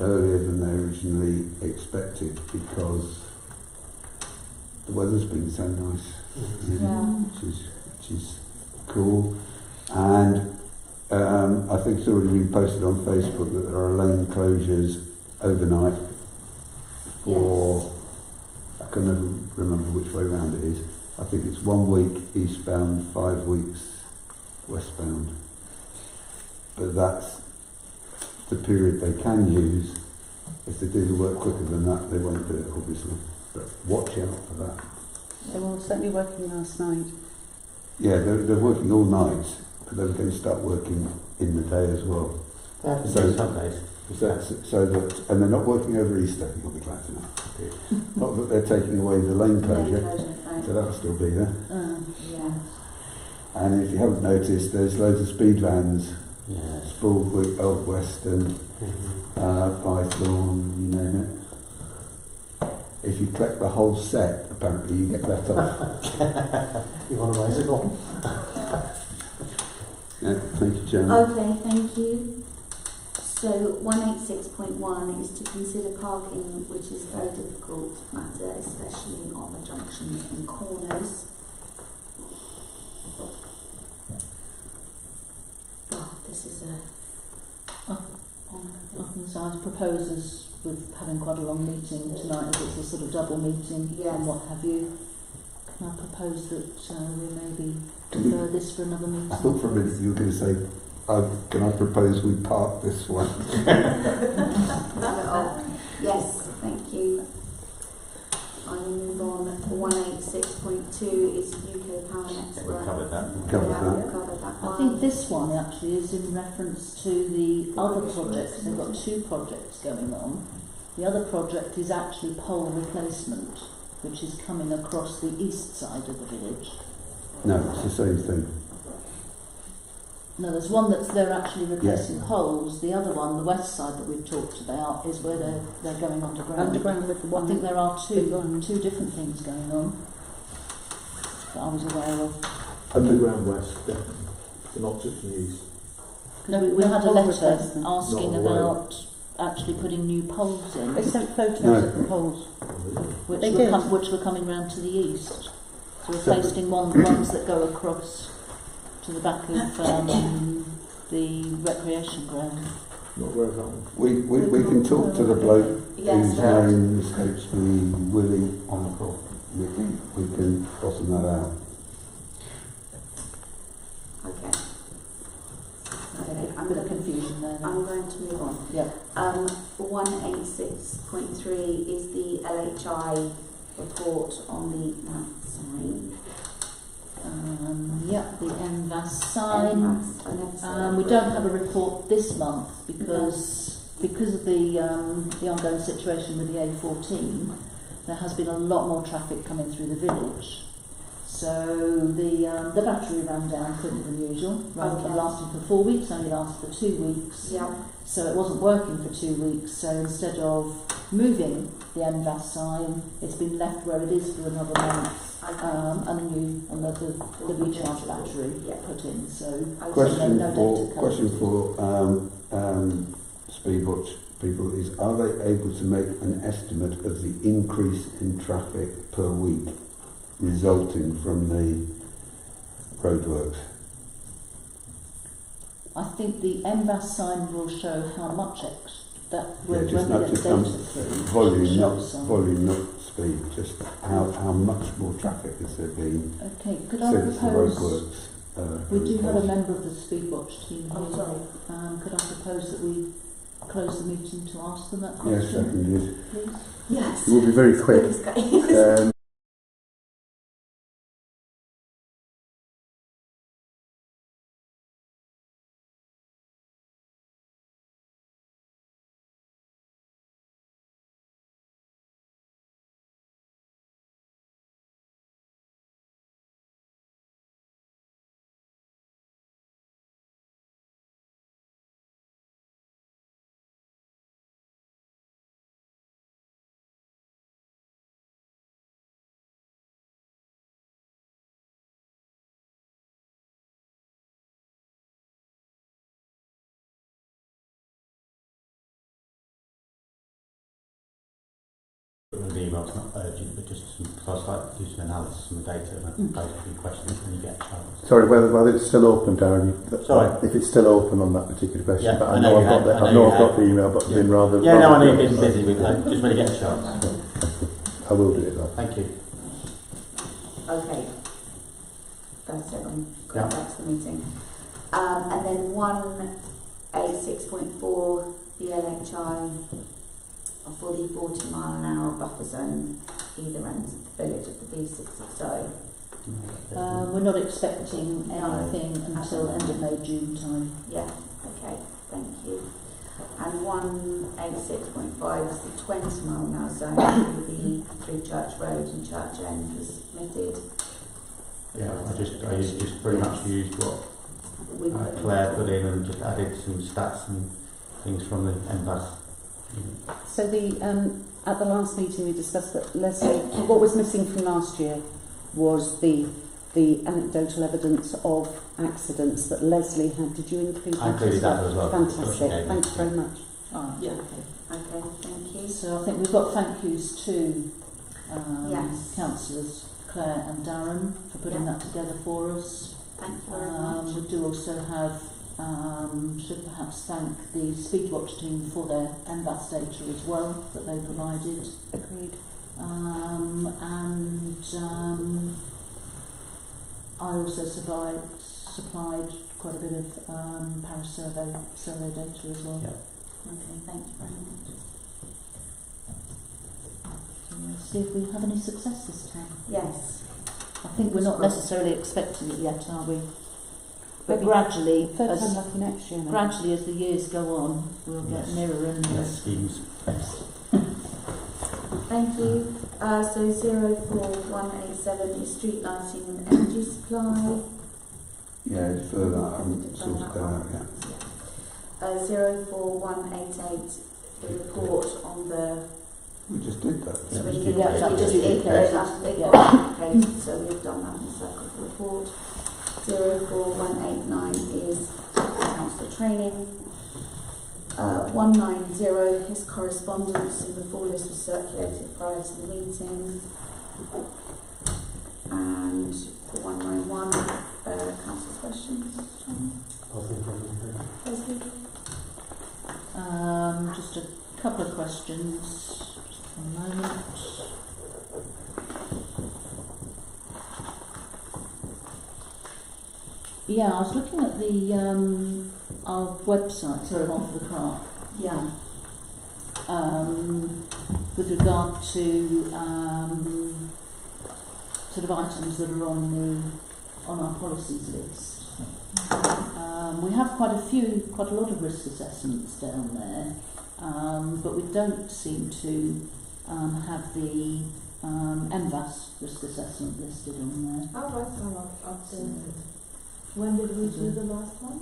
earlier than they originally expected because the weather's been so nice, which is cool. And I think it's already been posted on Facebook that there are lane closures overnight for, I can never remember which way round it is. I think it's 1 week eastbound, 5 weeks westbound. But that's the period they can use. If they do the work quicker than that, they won't do it, obviously. But watch out for that. They were certainly working last night. Yeah, they're working all night, but they're going to start working in the day as well. So some days. So that, and they're not working over Easter, you'll be glad to know. Not that they're taking away the lane closure, so that'll still be there. Yeah. And if you haven't noticed, there's loads of speed vans, Yeah. Spaldwick, Old Western, Python, you name it. If you collect the whole set, apparently you get that off. You want a bicycle? Yeah, thank you, Chairman. Okay, thank you. So 186.1 is to consider parking, which is a very difficult matter, especially on the junctions and corners. Oh, this is a... So I propose, as with having quite a long meeting tonight, as it's a sort of double meeting and what have you, can I propose that we maybe defer this for another meeting? I thought for a minute you were going to say, can I propose we park this one? Yes, thank you. I will move on. 186.2 is UK Power Network. We've covered that. We've covered that I one. think this one actually is in reference to the other projects. They've got two projects going on. The other project is actually pole replacement, which is coming across the east side of the village. No, it's the same thing. No, there's one that's they're actually replacing poles. The other one, the west side that we've talked about, is where they're going underground. Underground with the one. I think there are two different things going on that I was aware of. Underground west, definitely. They're not touching the east. No, we had a pole letter replacement. asking Not aware. about actually putting new poles in, They sent photos No. of the poles. which They were, did. which were coming round to the east. So replacing ones that go across to the back of the recreation ground. Not aware of that one. We can talk to the bloke Yes, whose name escapes me, Willie, on the call. We can bottom that out. Okay. Okay, A I'm bit going of to confusion there. I'm going to move on. Yeah. 186.3 is the LHI report on the map sign. The NVAS sign. We don't have a report this month because of the ongoing situation with the A14. There has been a lot more traffic coming through the village. So the battery ran down quicker than usual, rather than lasting for 4 weeks, only lasted for 2 weeks. Yeah. So it wasn't working for 2 weeks. So instead of moving the NVAS sign, it's been left where it is for another month, and the recharge battery put in. So Question no for Speedwatch people is: are they able to make an estimate of the increase in traffic per week resulting from the roadworks? I think the NVAS sign will show how much that Yeah, when just we not get just data through. volume, not speed. Just how much more traffic has there been Okay, could I since the propose? roadworks? We do have a replaced? member of the Speedwatch team here. Could I propose that we close the meeting to ask them that Yes, question? seconded. Please. Yes. We'll be very quick. email, it's not urgent, but just some, because I'd like to do some analysis on the data and I can pose a few questions when you get a chance. Sorry, whether it's still open, Darren. Sorry. If it's still open on that particular question, Yeah, but I know I've got the email, but been rather. Yeah, no, I know you've been busy with that. Just when you get a chance. I will do it though. Thank you. Okay. That's it. I'm going Yeah. back to the meeting. And then 1A6.4, the LHI for the 40-mile-an-hour buffer zone, either end of the village of the B660. We're not expecting anything until end of May, June time. Yeah, okay, thank you. And 1A6.5 is the 20-mile-an-hour zone through Church Road and Church End was submitted. Yeah, I just pretty much used what Claire put in and just added some stats and things from the MBUS. So at the last meeting we discussed that Leslie, what was missing from last year was the anecdotal evidence of accidents that Leslie had. Did you include that? I included that as well. Fantastic. Thank you very much. Yeah. Okay, thank you. So I think we've got thank yous to Yes. councillors Claire and Darren for putting that together for us. Thank you very much. We do also have, should perhaps thank the Speedwatch team for their MBUS data as well that they provided. Agreed. I also supplied quite a bit of parish survey data as well. Yeah. Okay, thank you very much. So we'll see if we have any success this time. Yes. I think we're not necessarily expecting it yet, are we? But gradually, Third time lucky next year. gradually as the years go on, we'll get nearer and nearer. Less schemes. Thank you. So 04187 is street lighting and energy supply. Yeah, it's further. I haven't sorted that out yet. 04188, the report on the. We just did that. So we just did did that. that. We just did Yeah. that. So we've done that in the circle report. 04189 is council training. 190 is correspondence, and the full list was circulated prior to the meeting. And 191, council's questions. Just a couple of questions. Just a moment. Yeah, I was looking at the our website, Off the Cart. Yeah. With regard to sort of items that are on our policies list. We have quite a lot of risk assessments down there, but we don't seem to have the MBUS risk assessment listed on there. Oh, right, when did we do the last one?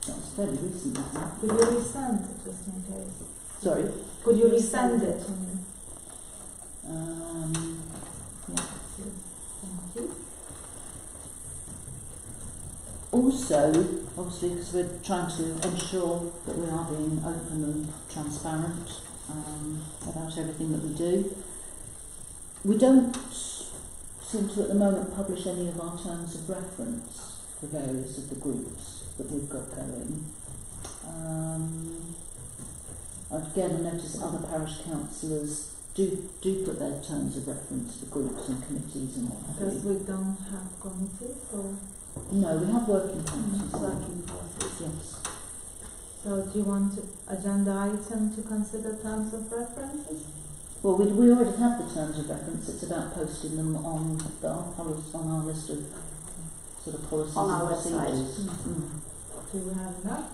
That was fairly recent, isn't it? Could you resend it just in case? Sorry? Could you resend it? Yeah. Thank you. Also, obviously, because we're trying to ensure that we are being open and transparent about everything that we do, we don't seem to at the moment publish any of our terms of reference for various of the groups that we've got going. Again, I notice other parish councillors do put their terms of reference for groups and committees and what have Because you. we don't have committees, or No, we have working parties. working parties. Yes. So do you want agenda item to consider terms of references? Well, we already have the terms of reference. It's about posting them on our list of sort of policies On our and website. procedures. Do we have enough?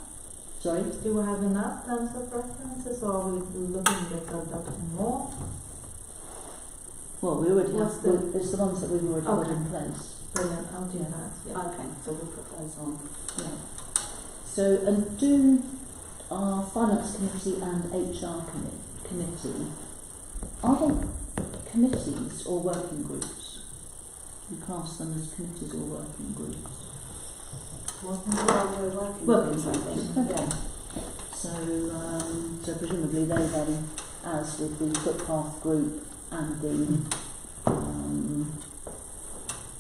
Sorry? Do we have enough terms of references, or are we looking at adopting more? Well, we already What's have. It's the ones that we've already got Okay. in place. Brilliant, I'll do that. Yeah. Okay, so we'll put those on. Yeah. So, and do our finance committee and HR committee, are they committees or working groups? We class them as committees or working groups. Working Working groups, I think. groups, okay. So, so presumably they then as with the footpath group and the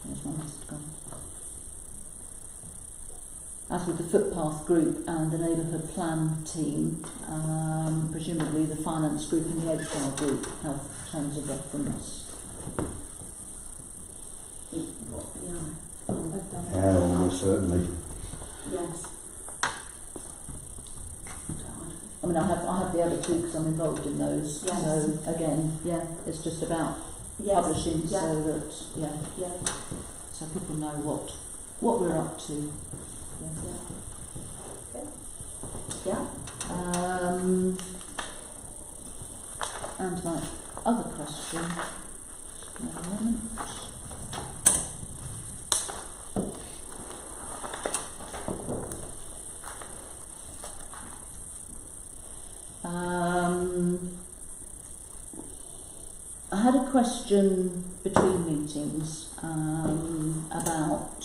where's my list gone? As with the footpath group and the neighbourhood plan team, presumably the finance group and the HR group have terms of reference. Yeah, almost certainly. Yes. I mean, I have the other two because I'm involved in those. Yes. So again, yeah, it's just about publishing so that so people know what we're up to. Yeah. And my other question. Just a moment. I had a question between meetings about,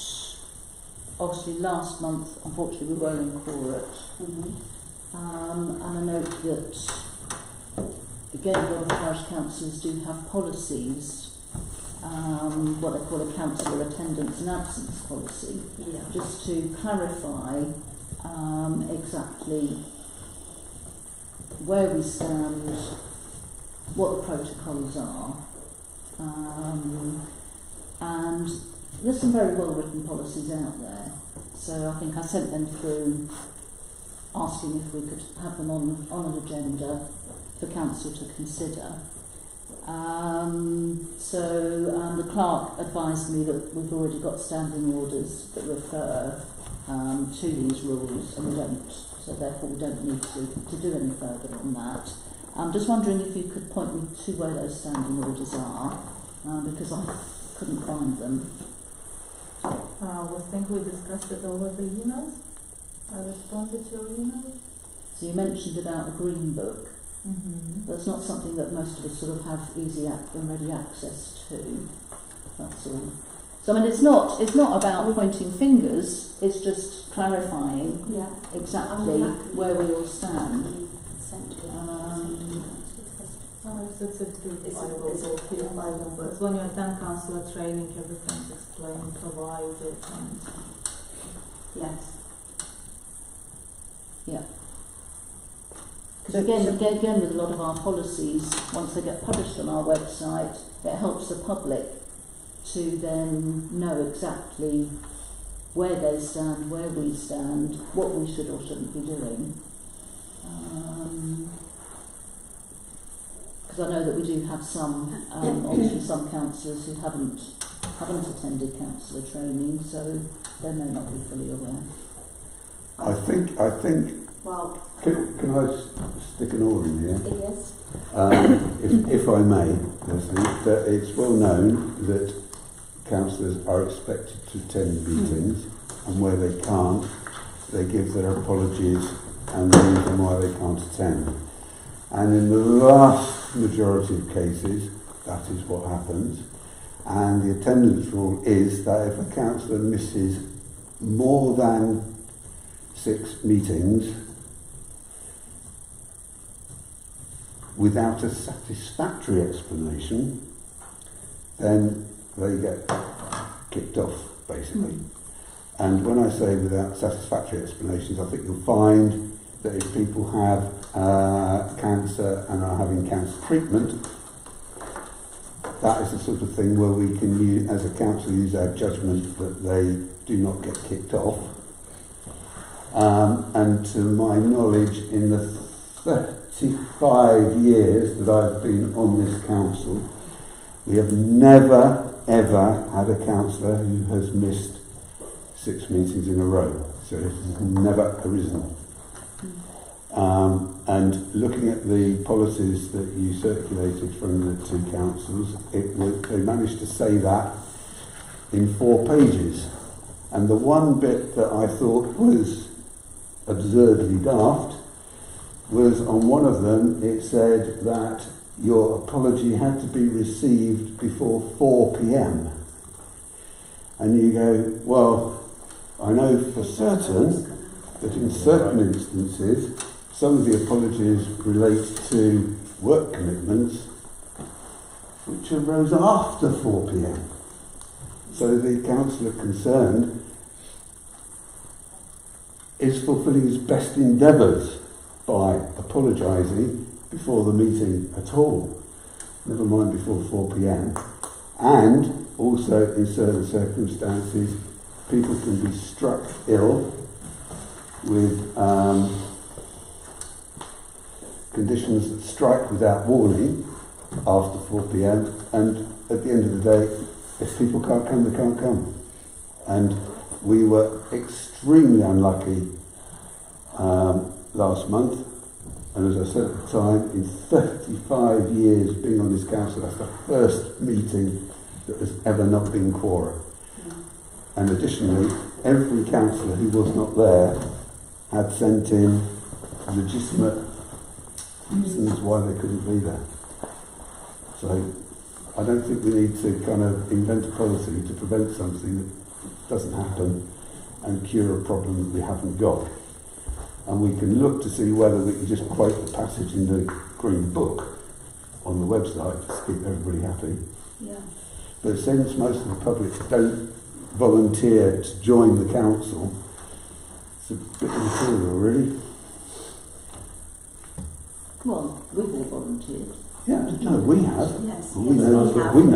obviously last month, unfortunately we were in Court, and I note that, again, a lot of parish councils do have policies, what they call a councillor attendance and absence policy, just to clarify exactly where we stand, what the protocols are, and there's some very well written policies out there. So I think I sent them through asking if we could have them on an agenda for council to consider. The clerk advised me that we've already got standing orders that refer to these rules, and we don't, so therefore we don't need to do any further on that. I'm just wondering if you could point me to where those standing orders are, because I couldn't find them. I think we discussed it over the emails. I responded to your email. So you mentioned about the Green Book. Mm-hmm. That's not something that most of us sort of have easy and ready access to. That's all. So I mean, it's not about pointing fingers. It's just clarifying exactly where we all stand. It's when you attend councillor training, everything's explained, provided, and because again, with a lot of our policies, once they get published on our website, it helps the public to then know exactly where they stand, where we stand, what we should or shouldn't be doing. Because I know that we do have some, obviously some councillors who haven't attended councillor training, so they may not be fully aware. I think. Well, can I stick an oar in here? yes. If I may, Leslie, that it's well known that councillors are expected to attend meetings, and where they can't, they give their apologies and the reason why they can't attend. And in the vast majority of cases, that is what happens. And the attendance rule is that if a councillor misses more than 6 meetings without a satisfactory explanation, then they get kicked off, basically. And when I say without satisfactory explanations, I think you'll find that if people have cancer and are having cancer treatment, that is the sort of thing where we can use, as a council, use our judgment that they do not get kicked off. And to my knowledge, in the 35 years that I've been on this council, we have never, ever had a councillor who has missed 6 meetings in a row. So it has never arisen. And looking at the policies that you circulated from the 2 councils, they managed to say that in 4 pages. And the one bit that I thought was absurdly daft was on one of them. It said that your apology had to be received before 4 p.m. And you go, well, I know for certain that in certain instances some of the apologies relate to work commitments which arose after 4 p.m. So the councillor concerned is fulfilling his best endeavours by apologising before the meeting at all, never mind before 4 p.m. And also, in certain circumstances, people can be struck ill with conditions that strike without warning after 4 p.m. And at the end of the day, if people can't come, they can't come. And we were extremely unlucky last month. And as I said at the time, in 35 years being on this council, that's the first meeting that has ever not been quorum. And additionally, every councillor who was not there had sent in legitimate reasons why they couldn't be there. So I don't think we need to kind of invent a policy to prevent something that doesn't happen and cure a problem that we haven't got. And we can look to see whether we can just quote the passage in the Green Book on the website to keep everybody happy. Yeah. But since most of the public don't volunteer to join the council, it's a bit immaterial, really. Well, we've all volunteered. Yeah, no, we have. Yes. We know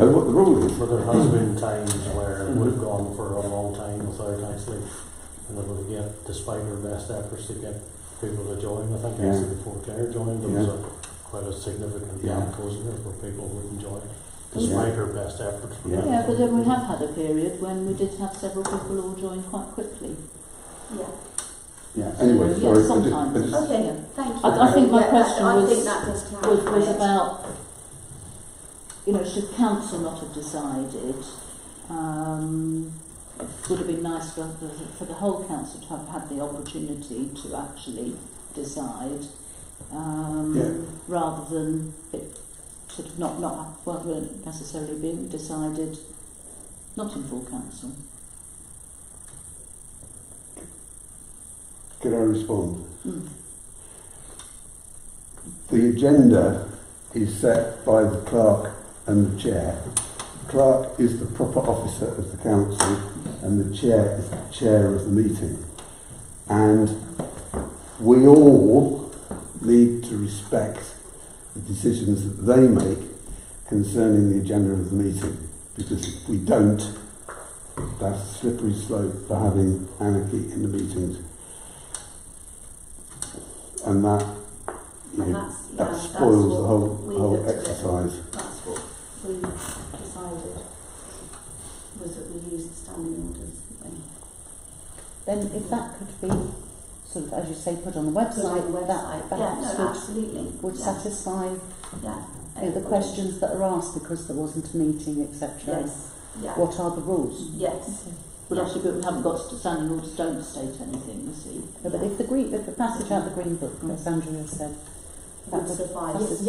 what the rule is. But there has been times where it would have gone for a long time without actually being able to get, despite our best efforts, to get people to join. I think actually before Claire joined, there was quite a significant gap, wasn't there, where people wouldn't join, despite her best efforts. Yeah, but then we have had a period when we did have several people all join quite quickly. Yeah. Yeah, anyway, so, sorry. yeah, sometimes. Okay, Yeah. thank you. I think my question I was, think that does clarify was it. about, you know, should council not have decided? It would have been nice for the whole council to have had the opportunity to actually decide, rather than it sort of weren't necessarily being decided not in full council. Could I respond? The agenda is set by the clerk and the chair. The clerk is the proper officer of the council and the chair is the chair of the meeting. And we all need to respect the decisions that they make concerning the agenda of the meeting, because if we don't, that's a slippery slope for having anarchy in the meetings. And that, that spoils the whole exercise. That's what we decided, was that we use the standing orders. Then if that could be sort of, as you say, put on the website, that perhaps would satisfy the questions that are asked because there wasn't a meeting, etc. Yes. Yeah. What are the rules? Yes. Okay. But obviously we haven't got to standing orders don't state anything, you see. No, but if the passage out of the Green Book, as Andrea said, that would suffice. Does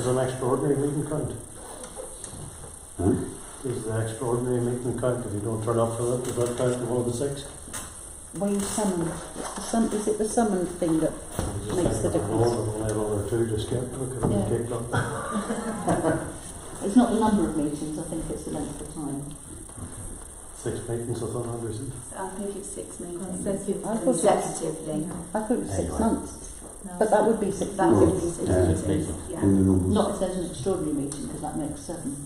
an extraordinary meeting count? Huh? Does the extraordinary meeting count if you don't turn up for that? Does that count as one of the 6? Well, you summoned. Is it the summoned thing that makes the difference? Only one or two just get kicked up. It's not the number of meetings, I think it's the length of time. 6 meetings, I thought, Andrew. I think it's 6 meetings. Consecutively. I thought it was 6 months. No. But that would be 6 That months. would be 6 meetings. Yeah. Not if there's an extraordinary meeting, because that makes 7.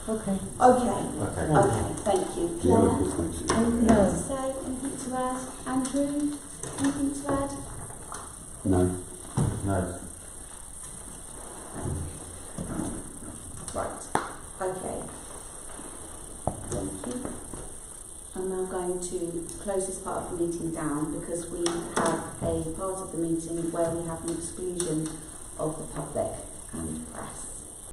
Okay. Okay, thank you. Claire, anything else to say? Anything to add? Andrew, anything to add? No. Right, okay. Thank you. I'm now going to close this part of the meeting down because we have a part of the meeting where we have an exclusion of the public and press.